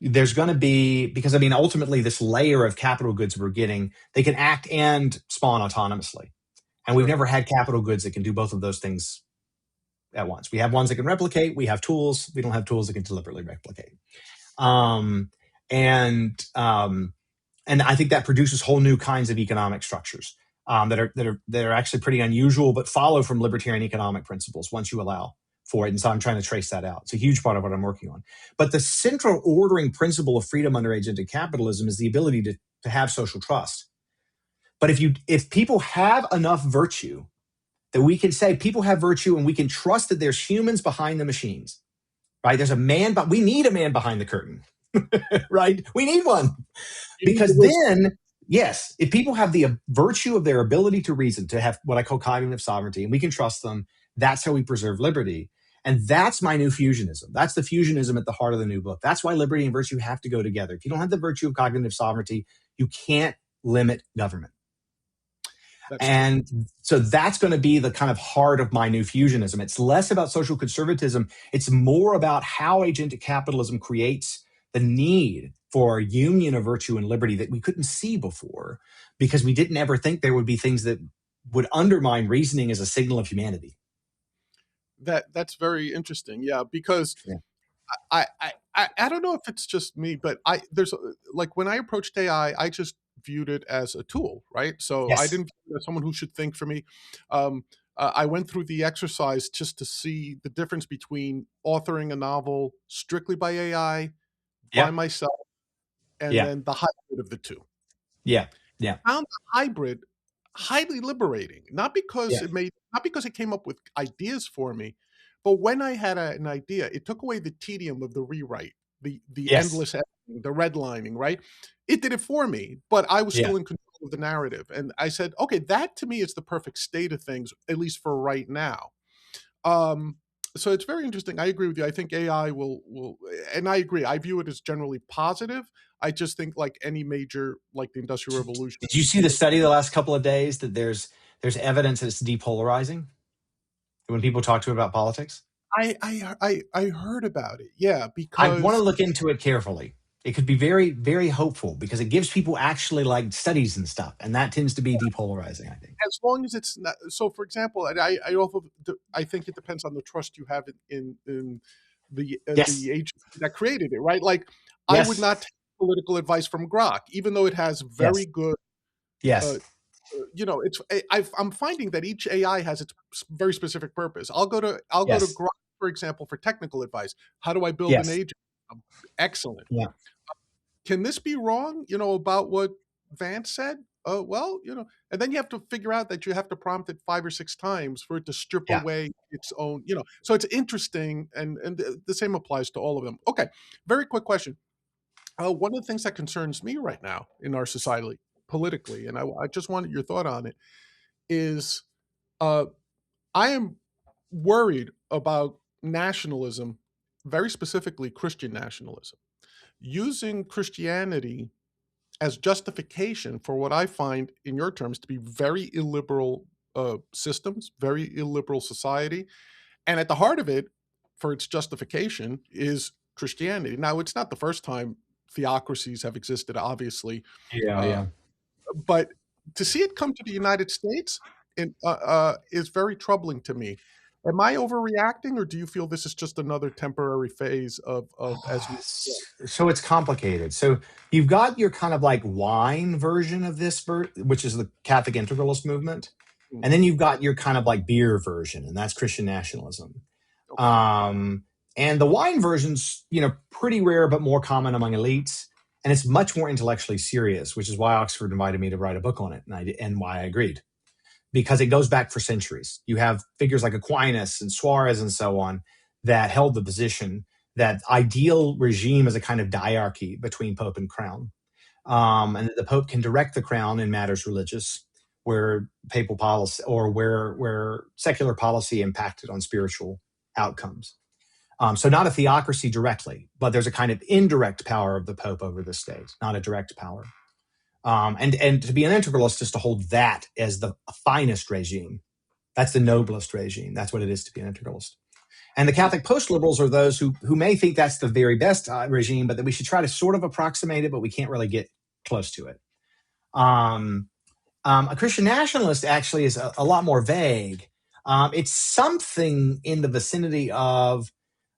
there's going to be, because I mean, ultimately this layer of capital goods we're getting, they can act and spawn autonomously. And we've Sure. never had capital goods that can do both of those things at once. We have ones that can replicate. We have tools. We don't have tools that can deliberately replicate. Um, and I think that produces whole new kinds of economic structures that are actually pretty unusual, but follow from libertarian economic principles once you allow for it. And so I'm trying to trace that out. It's a huge part of what I'm working on. But the central ordering principle of freedom under agentic capitalism is the ability to have social trust. But if people have enough virtue that we can say people have virtue and we can trust that there's humans behind the machines, right? There's a man, but we need a man behind the curtain, right? We need one. Because then, yes, if people have the virtue of their ability to reason, to have what I call cognitive sovereignty, and we can trust them, that's how we preserve liberty. And that's my new fusionism. That's the fusionism at the heart of the new book. That's why liberty and virtue have to go together. If you don't have the virtue of cognitive sovereignty, you can't limit government. And so that's going to be the kind of heart of my new fusionism. It's less about social conservatism. It's more about how agentic capitalism creates the need for a union of virtue and liberty that we couldn't see before, because we didn't ever think there would be things that would undermine reasoning as a signal of humanity. That's very interesting. Yeah, because I don't know if it's just me, but there's like when I approached AI, I just viewed it as a tool, right? So I didn't view it as someone who should think for me. I went through the exercise just to see the difference between authoring a novel strictly by AI, by myself, and then the hybrid of the two. I found the hybrid highly liberating, not because it came up with ideas for me, but when I had an idea, it took away the tedium of the rewrite, the endless editing, the redlining, right? It did it for me, but I was still in control of the narrative. And I said, okay, that to me is the perfect state of things, at least for right now. So it's very interesting. I agree with you. I think AI will, and I agree. I view it as generally positive. I just think like any major, like the Industrial Revolution. Did you see the study the last couple of days that there's evidence that it's depolarizing when people talk to it about politics? I heard about it. Yeah, I want to because look into it carefully. It could be very, very hopeful because it gives people actually like studies and stuff, and that tends to be depolarizing, I think. as long as it's not. So, for example, I also I think it depends on the trust you have in the agency that created it, right? Like, I would not take political advice from Grok, even though it has very good. It's I'm finding that each AI has its very specific purpose. I'll go to Grok, for example, for technical advice. How do I build an agent? Excellent. Can this be wrong? About what Vance said? Well, and then you have to figure out that you have to prompt it 5 or 6 times for it to strip away its own. So it's interesting, and the same applies to all of them. Okay, very quick question. One of the things that concerns me right now in our society, politically, and I just wanted your thought on it, is I am worried about nationalism, very specifically Christian nationalism, using Christianity as justification for what I find, in your terms, to be very illiberal systems, very illiberal society. And at the heart of it, for its justification, is Christianity. Now, it's not the first time theocracies have existed, obviously. But to see it come to the United States is very troubling to me. Am I overreacting, or do you feel this is just another temporary phase of as we? So it's complicated. So you've got your kind of like wine version of this, which is the Catholic integralist movement, and then you've got your kind of like beer version, and that's Christian nationalism. And the wine version's pretty rare, but more common among elites, and it's much more intellectually serious, which is why Oxford invited me to write a book on it, and why I agreed. Because it goes back for centuries. You have figures like Aquinas and Suarez and so on that held the position that ideal regime is a kind of diarchy between Pope and Crown. And that the Pope can direct the Crown in matters religious, where papal policy or where secular policy impacted on spiritual outcomes. So not a theocracy directly, but there's a kind of indirect power of the Pope over the state, not a direct power. And to be an integralist is to hold that as the finest regime. That's the noblest regime. That's what it is to be an integralist. And the Catholic post-liberals are those who may think that's the very best regime, but that we should try to sort of approximate it, but we can't really get close to it. A Christian nationalist actually is a lot more vague. It's something in the vicinity of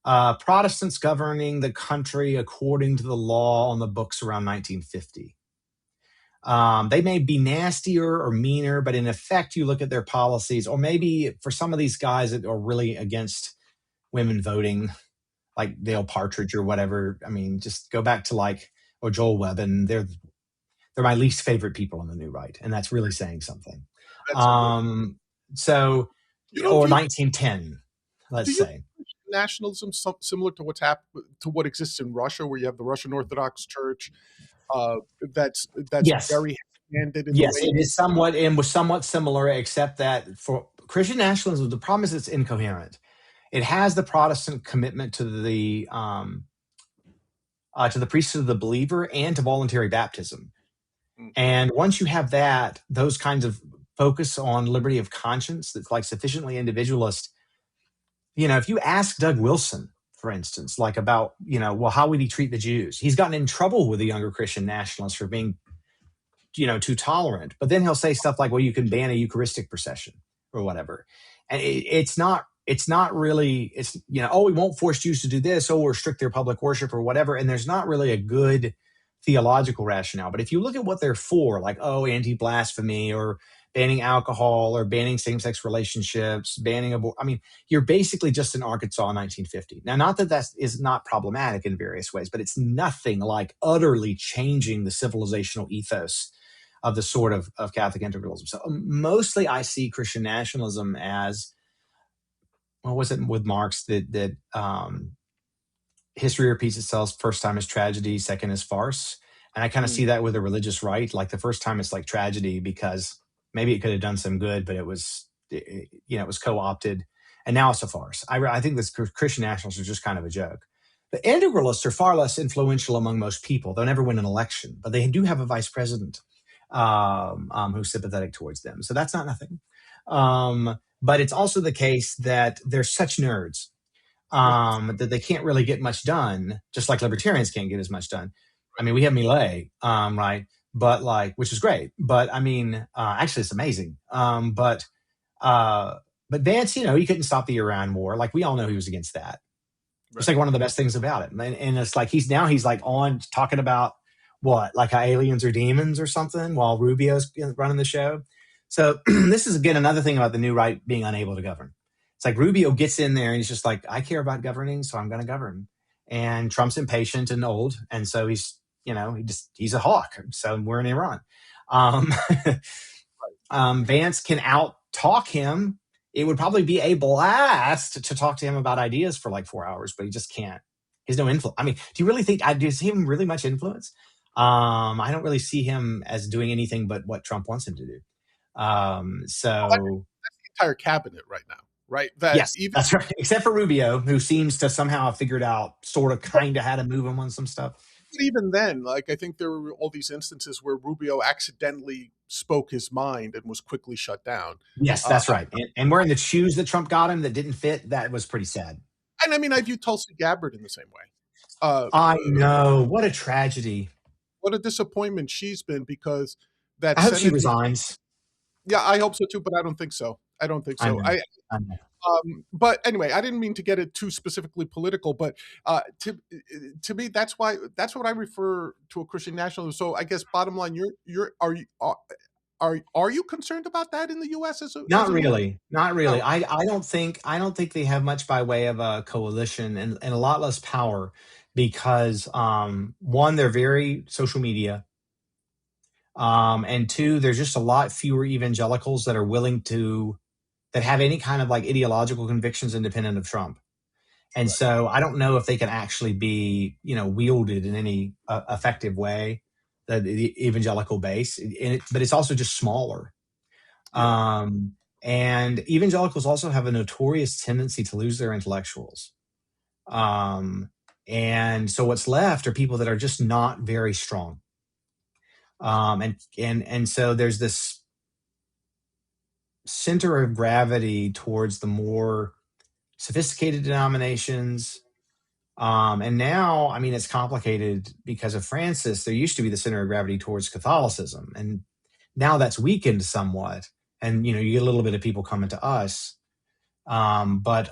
Protestants governing the country according to the law on the books around 1950. They may be nastier or meaner, but in effect, you look at their policies, or maybe for some of these guys that are really against women voting, like Dale Partridge or whatever. I mean, just go back to or Joel Webben. They're my least favorite people on the new right, and that's really saying something. That's a good. Um, so, You don't or view 1910, Do let's you say. nationalism similar to what exists in Russia, where you have the Russian Orthodox Church uh, that's Yes, very handed in the yes, way. it is somewhat and was somewhat similar, except that for Christian nationalism, the problem is it's incoherent. It has the Protestant commitment to the priesthood of the believer and to voluntary baptism. Mm, And once you have that, those kinds of focus on liberty of conscience that's like sufficiently individualist. If you ask Doug Wilson, for instance, like about, well, how would he treat the Jews? He's gotten in trouble with the younger Christian nationalists for being, too tolerant. But then he'll say stuff like, well, you can ban a Eucharistic procession or whatever. And it's not really, oh, we won't force Jews to do this, or restrict their public worship or whatever. And there's not really a good theological rationale. But if you look at what they're for, like, oh, anti-blasphemy or banning alcohol or banning same-sex relationships, banning abortion, I mean, you're basically just in Arkansas in 1950. Now, not that that is not problematic in various ways, but it's nothing like utterly changing the civilizational ethos of the sort of Catholic integralism. So mostly I see Christian nationalism as, what was it with Marx that history repeats itself. First time is tragedy, second is farce. And I kind of mm. see that with the religious right. Like the first time it's like tragedy because maybe it could have done some good, but it was co-opted. And now it's a farce. I think this Christian nationalists are just kind of a joke. The integralists are far less influential among most people. They'll never win an election, but they do have a vice president who's sympathetic towards them. So that's not nothing. But it's also the case that they're such nerds Right, that they can't really get much done, just like libertarians can't get as much done. I right. mean, we have Millet, right? But which is great. But I mean, actually, it's amazing. But Vance, he couldn't stop the Iran war. Like we all know he was against that. It's Right. like one of the best things about it. And it's like he's like on talking about what, like how aliens are demons or something, while Rubio's running the show. So this is again another thing about the new right being unable to govern. It's like Rubio gets in there and he's just like, I care about governing, so I'm going to govern. And Trump's impatient and old, and so he's a hawk. So we're in Iran. Um, Vance can out talk him. It would probably be a blast to talk to him about ideas for like 4 hours, but he just can't. He has no influence. I mean, do you really think does he have really much influence? I don't really see him as doing anything but what Trump wants him to do. Well, that's So the entire cabinet right now, right? That yes, even that's right. Except for Rubio, who seems to somehow have figured out sort of kind of how to move him on some stuff. even then, like I think there were all these instances where Rubio accidentally spoke his mind and was quickly shut down. Yes, Uh, that's right. And wearing the shoes that Trump got him that didn't fit, that was pretty sad. and I mean, I view Tulsi Gabbard in the same way. I know. What a tragedy. What a disappointment she's been because that I hope she Senate. resigns. Yeah, I hope so too, but I don't think so. I don't think I so. know. I know. But anyway, I didn't mean to get it too specifically political, but to me, that's what I refer to a Christian nationalism. So I guess bottom line, you're are you concerned about that in the U.S. Not as a movement? really. Not No, really. I don't think they have much by way of a coalition and a lot less power because one, they're very social media. And two, there's just a lot fewer evangelicals that are willing to that have any kind of like ideological convictions independent of Trump. And right. so I don't know if they can actually be, wielded in any effective way, the evangelical base. But it's also just smaller. Yeah, Um, and evangelicals also have a notorious tendency to lose their intellectuals. Um, and so what's left are people that are just not very strong. And so there's this center of gravity towards the more sophisticated denominations. And now, I mean, it's complicated because of Francis. There used to be the center of gravity towards Catholicism, and now that's weakened somewhat. And you get a little bit of people coming to us. But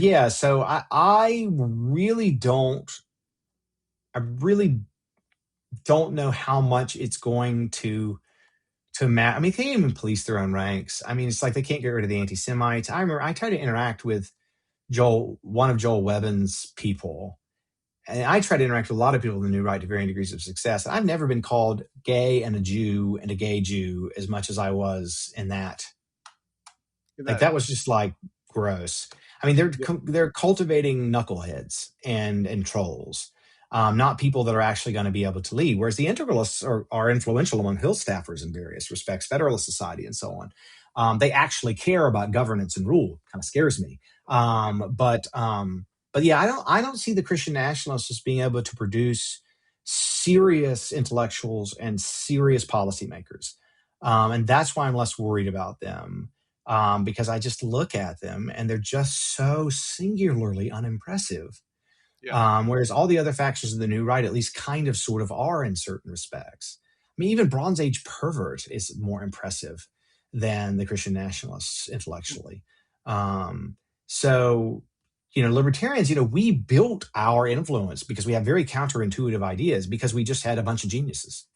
yeah, so I really don't know how much it's going to matter. I mean, they can't even police their own ranks. I mean, it's like they can't get rid of the anti-Semites. I remember I tried to interact with one of Joel Webbin's people, and I try to interact with a lot of people in the New Right to varying degrees of success. I've never been called gay and a Jew and a gay Jew as much as I was in that. Like that was just like gross. I mean, Yeah, they're cultivating knuckleheads and trolls, not people that are actually going to be able to lead. Whereas the integralists are influential among Hill staffers in various respects, Federalist Society and so on. They actually care about governance and rule. Kind of scares me. But yeah, I don't see the Christian nationalists as being able to produce serious intellectuals and serious policymakers, and that's why I'm less worried about them, because I just look at them and they're just so singularly unimpressive. yeah, Whereas all the other factions of the New Right, at least kind of sort of are in certain respects. I mean, even Bronze Age pervert is more impressive than the Christian nationalists intellectually. Um, so, libertarians, we built our influence because we have very counterintuitive ideas because we just had a bunch of geniuses.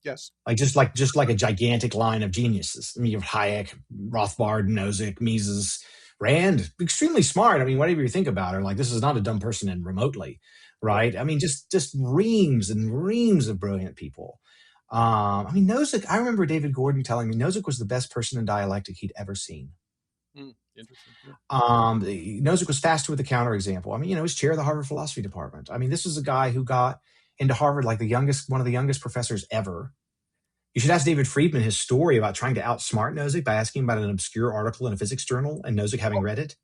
yes, Like just like a gigantic line of geniuses. I mean, you have Hayek, Rothbard, Nozick, Mises, Rand, extremely smart. I mean, whatever you think about her, like this is not a dumb person and remotely, right. right? I mean, just reams and reams of brilliant people. I mean, Nozick. I remember David Gordon telling me Nozick was the best person in dialectic he'd ever seen. Interesting. Yeah. Nozick was fast with the counterexample. I mean, he was chair of the Harvard philosophy department. I mean, this is a guy who got into Harvard like one of the youngest professors ever. You should ask David Friedman his story about trying to outsmart Nozick by asking about an obscure article in a physics journal and Nozick having read it.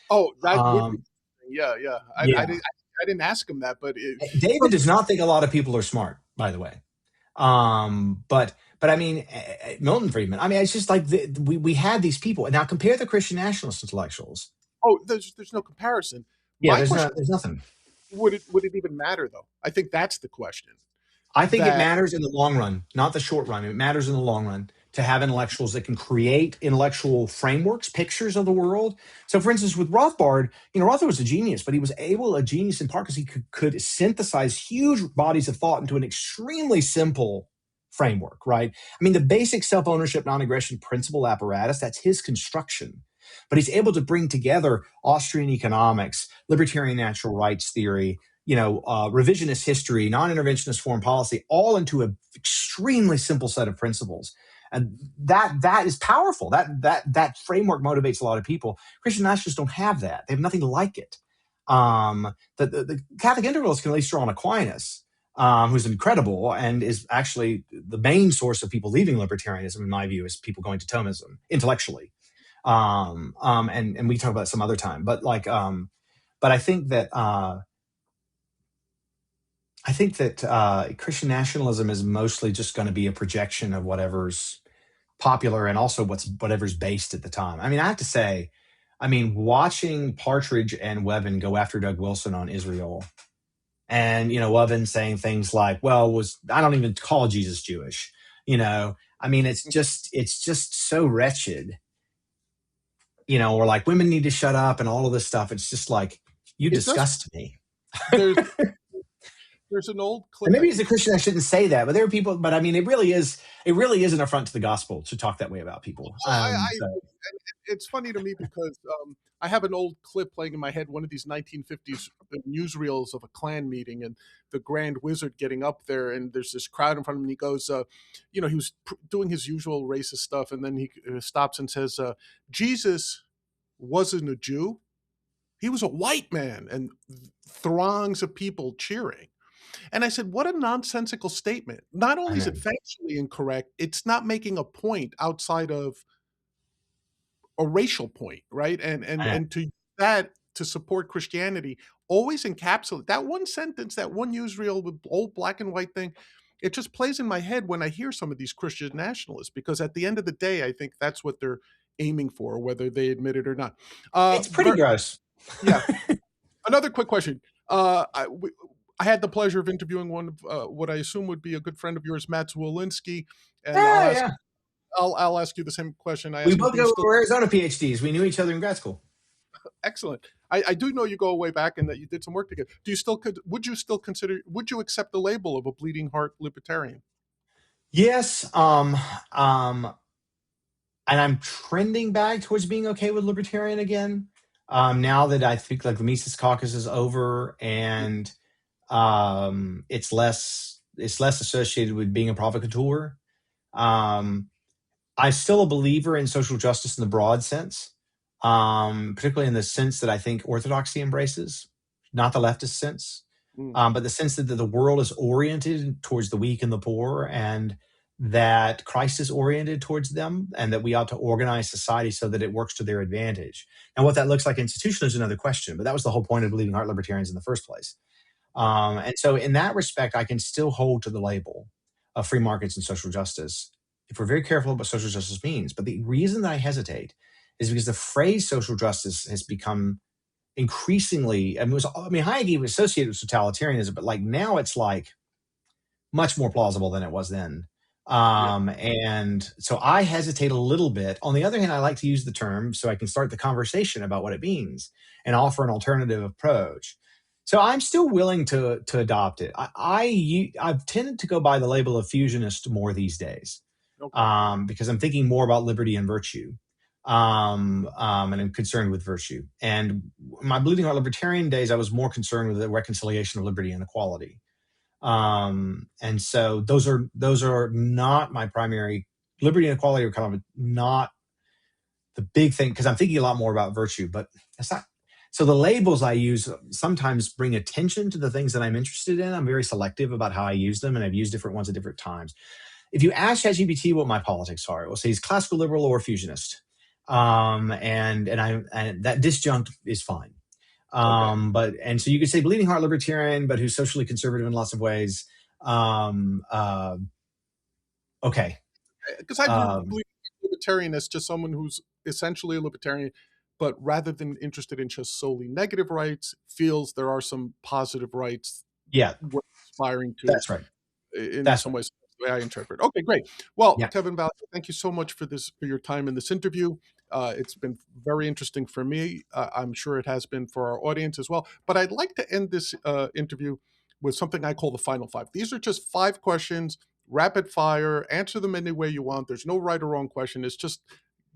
Oh, that would be. Um, Yeah, yeah. yeah. I didn't ask him that, but David from does not think a lot of people are smart, by the way. But I mean, Milton Friedman. I mean, it's just like we had these people. Now compare the Christian nationalist intellectuals. there's no comparison. Yeah, My question, there's nothing. would it even matter though? I think that's the question. I think it That matters in the long run, not the short run. It matters in the long run to have intellectuals that can create intellectual frameworks, pictures of the world. So, for instance, with Rothbard, Rothbard was a genius, but he was a genius in part because he could synthesize huge bodies of thought into an extremely simple framework, right? I mean, the basic self ownership, non aggression principle apparatus, that's his construction. But he's able to bring together Austrian economics, libertarian natural rights theory, revisionist history, non-interventionist foreign policy, all into an extremely simple set of principles. And that is powerful. That framework motivates a lot of people. Christian nationalists don't have that. They have nothing like it. The Catholic integralists can at least draw on Aquinas, who's incredible and is actually the main source of people leaving libertarianism, in my view, is people going to Thomism intellectually. And we can talk about it some other time. But I think that Christian nationalism is mostly just going to be a projection of whatever's popular and also whatever's based at the time. I mean, I have to say, watching Partridge and Webbin go after Doug Wilson on Israel, and Webbin saying things like, "Well, I don't even call Jesus Jewish," it's just so wretched, or like women need to shut up and all of this stuff. It's just like you it does. disgust me. There's an old And clip I maybe as a think. Christian, I shouldn't say that, but there are people. But I mean, it really is an affront to the gospel to talk that way about people. Oh, and it's funny to me because I have an old clip playing in my head, one of these 1950s newsreels of a Klan meeting, and the Grand Wizard getting up there, and there's this crowd in front of him, and he goes, he was doing his usual racist stuff, and then he stops and says, Jesus wasn't a Jew, he was a white man, and throngs of people cheering. And I said, what a nonsensical statement. Not I only is know. it factually incorrect, it's not making a point outside of a racial point, right? And I and know. and to that to support Christianity, always encapsulate that one sentence, that one newsreel with old black and white thing. It just plays in my head when I hear some of these Christian nationalists, because at the end of the day, I think that's what they're aiming for, whether they admit it or not. It's pretty gross. Yeah. Another quick question. I had the pleasure of interviewing one of what I assume would be a good friend of yours, Matt Zwolinski, and I'll Yeah, ask yeah. I'll ask you the same question I We asked him. both Do you go still to Arizona PhDs. We knew each other in grad school. excellent? I do know you go way back and that you did some work together. Do you still would you still consider would you accept the label of a bleeding heart libertarian? Yes. And I'm trending back towards being okay with libertarian again. Now that I think like the Mises Caucus is over and it's less associated with being a provocateur. I'm still a believer in social justice in the broad sense, particularly in the sense that I think orthodoxy embraces, not the leftist sense, Mm, but the sense that the world is oriented towards the weak and the poor, and that Christ is oriented towards them, and that we ought to organize society so that it works to their advantage. Now, what that looks like institutionally is another question, but that was the whole point of Bleeding Heart Libertarians in the first place. And so, in that respect, I can still hold to the label of free markets and social justice if we're very careful about what social justice means. But the reason that I hesitate is because the phrase social justice has become increasingly, Hayek was associated with totalitarianism, but like now it's like much more plausible than it was then. yeah. And so I hesitate a little bit. On the other hand, I like to use the term so I can start the conversation about what it means and offer an alternative approach. So I'm still willing to adopt it. I've tended to go by the label of fusionist more these days, Okay. because I'm thinking more about liberty and virtue, and I'm concerned with virtue. And my Bleeding Heart Libertarian days, I was more concerned with the reconciliation of liberty and equality. And so those are not my primary. Liberty and equality are kind of not the big thing, because I'm thinking a lot more about virtue, but that's not. So the labels I use sometimes bring attention to the things that I'm interested in. I'm very selective about how I use them, and I've used different ones at different times. If you ask ChatGPT what my politics are, it will say he's classical liberal or fusionist. And that disjunct is fine. Okay. So you could say bleeding heart libertarian, but who's socially conservative in lots of ways. Um, uh, okay. Because I Um, believe libertarian as just someone who's essentially a libertarian, but rather than interested in just solely negative rights, feels there are some positive rights yeah, worth aspiring to that's right. in That's some right. ways. The way I interpret. Okay, great. Well, Yeah. Kevin Vallier, thank you so much for your time in this interview. It's been very interesting for me. I'm sure it has been for our audience as well. But I'd like to end this interview with something I call the final five. These are just 5 questions, rapid fire. Answer them any way you want. There's no right or wrong question. It's just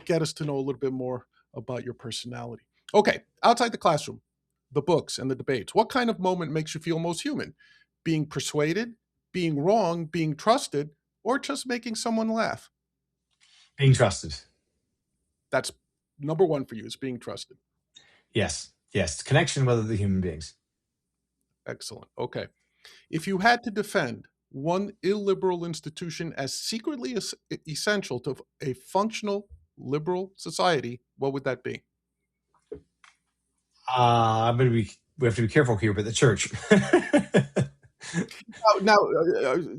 get us to know a little bit more about your personality. Okay, outside the classroom, the books and the debates. What kind of moment makes you feel most human? Being persuaded, being wrong, being trusted, or just making someone laugh? Being trusted. That's number one for you, is being trusted. Yes. Yes. Connection with other human beings. Excellent. Okay. If you had to defend one illiberal institution as secretly essential to a functional liberal society, what would that be? We have to be careful here, but the church. Now,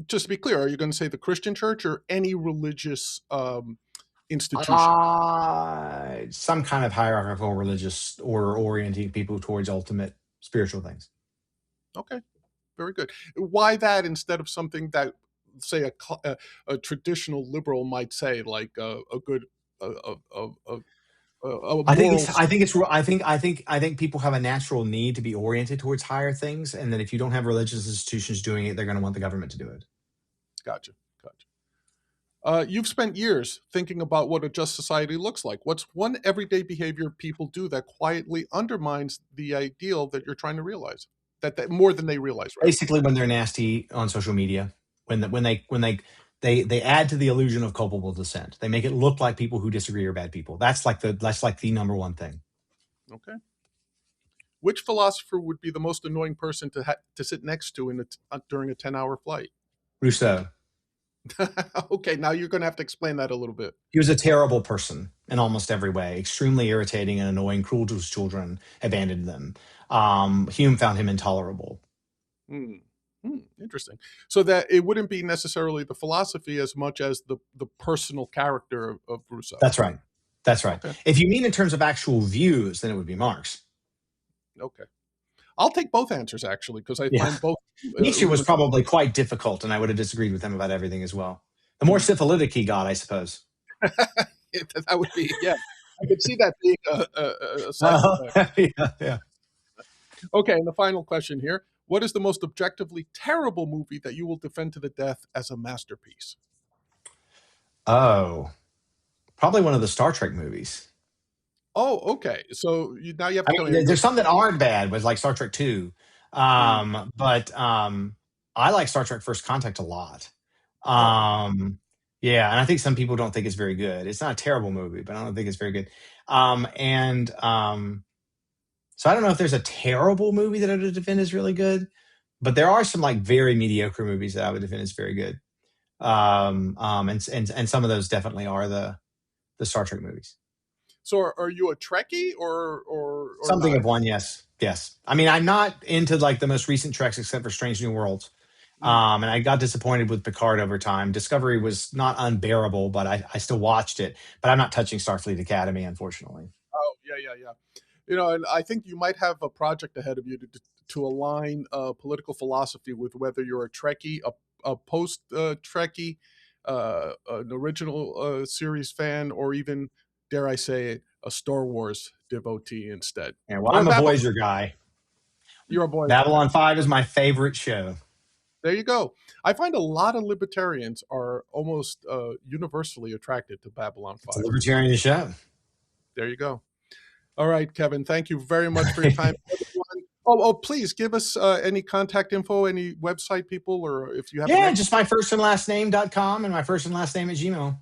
just to be clear, are you going to say the Christian church or any religious institution? Some kind of hierarchical religious order orienting people towards ultimate spiritual things. Okay, very good. Why that instead of something that, say, a traditional liberal might say, like a good, a I think moral. it's. I think it's. I think. I think. I think people have a natural need to be oriented towards higher things, and that if you don't have religious institutions doing it, they're going to want the government to do it. Gotcha, gotcha. You've spent years thinking about what a just society looks like. What's one everyday behavior people do that quietly undermines the ideal that you're trying to realize? That more than they realize, rather. Basically, when they're nasty on social media, when they add to the illusion of culpable dissent, they make it look like people who disagree are bad people. That's like the number one thing. Okay. Which philosopher would be the most annoying person to sit next to during a 10-hour flight? Rousseau. Okay, now you're going to have to explain that a little bit. He was a terrible person in almost every way, extremely irritating and annoying, cruel to his children, abandoned them. Hume found him intolerable. Hmm. Interesting. So that it wouldn't be necessarily the philosophy as much as the personal character of Rousseau. That's right. That's right. Okay. If you mean in terms of actual views, then it would be Marx. Okay. I'll take both answers actually because I Yeah. find both. Nietzsche was probably quite difficult, and I would have disagreed with him about everything as well. The more syphilitic he got, I suppose. That would be, yeah. I could see that being a side Oh, effect. yeah, yeah. Okay, and the final question here. What is the most objectively terrible movie that you will defend to the death as a masterpiece? Oh, probably one of the Star Trek movies. Oh, okay. So now you have I to tell me, are mean, you there's some that aren't bad, with like Star Trek 2. mm, But I like Star Trek First Contact a lot. oh, okay. Um, yeah, and I think some people don't think it's very good. It's not a terrible movie, but I don't think it's very good. And So I don't know if there's a terrible movie that I would defend as really good, but there are some like very mediocre movies that I would defend as very good. And some of those definitely are the Star Trek movies. So are you a Trekkie or Something not? of one, yes, yes. I mean, I'm not into like the most recent Treks except for Strange New Worlds. Mm. And I got disappointed with Picard over time. Discovery was not unbearable, but I still watched it. But I'm not touching Starfleet Academy, unfortunately. Oh, yeah, yeah, yeah. And I think you might have a project ahead of you to align political philosophy with whether you're a Trekkie, a post Trekkie, an original series fan, or even, dare I say it, a Star Wars devotee instead, Yeah, well, or I'm a Babylon. Voyager guy. You're a Voyager guy. Babylon 5 is my favorite show. There you go. I find a lot of libertarians are almost universally attracted to Babylon It's a 5. libertarian show. There you go. All right, Kevin, thank you very much for your time. Everyone, please give us any contact info, any website people, or if you have an Yeah, just my first and last name.com and my first and last name at Gmail.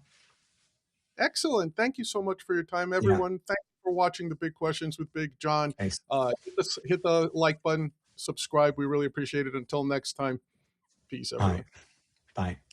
excellent. Thank you so much for your time, Yeah, everyone. Thank you for watching the Big Questions with Big John. thanks. Hit the like button, subscribe. We really appreciate it. Until next time, peace, All right. everyone. Bye.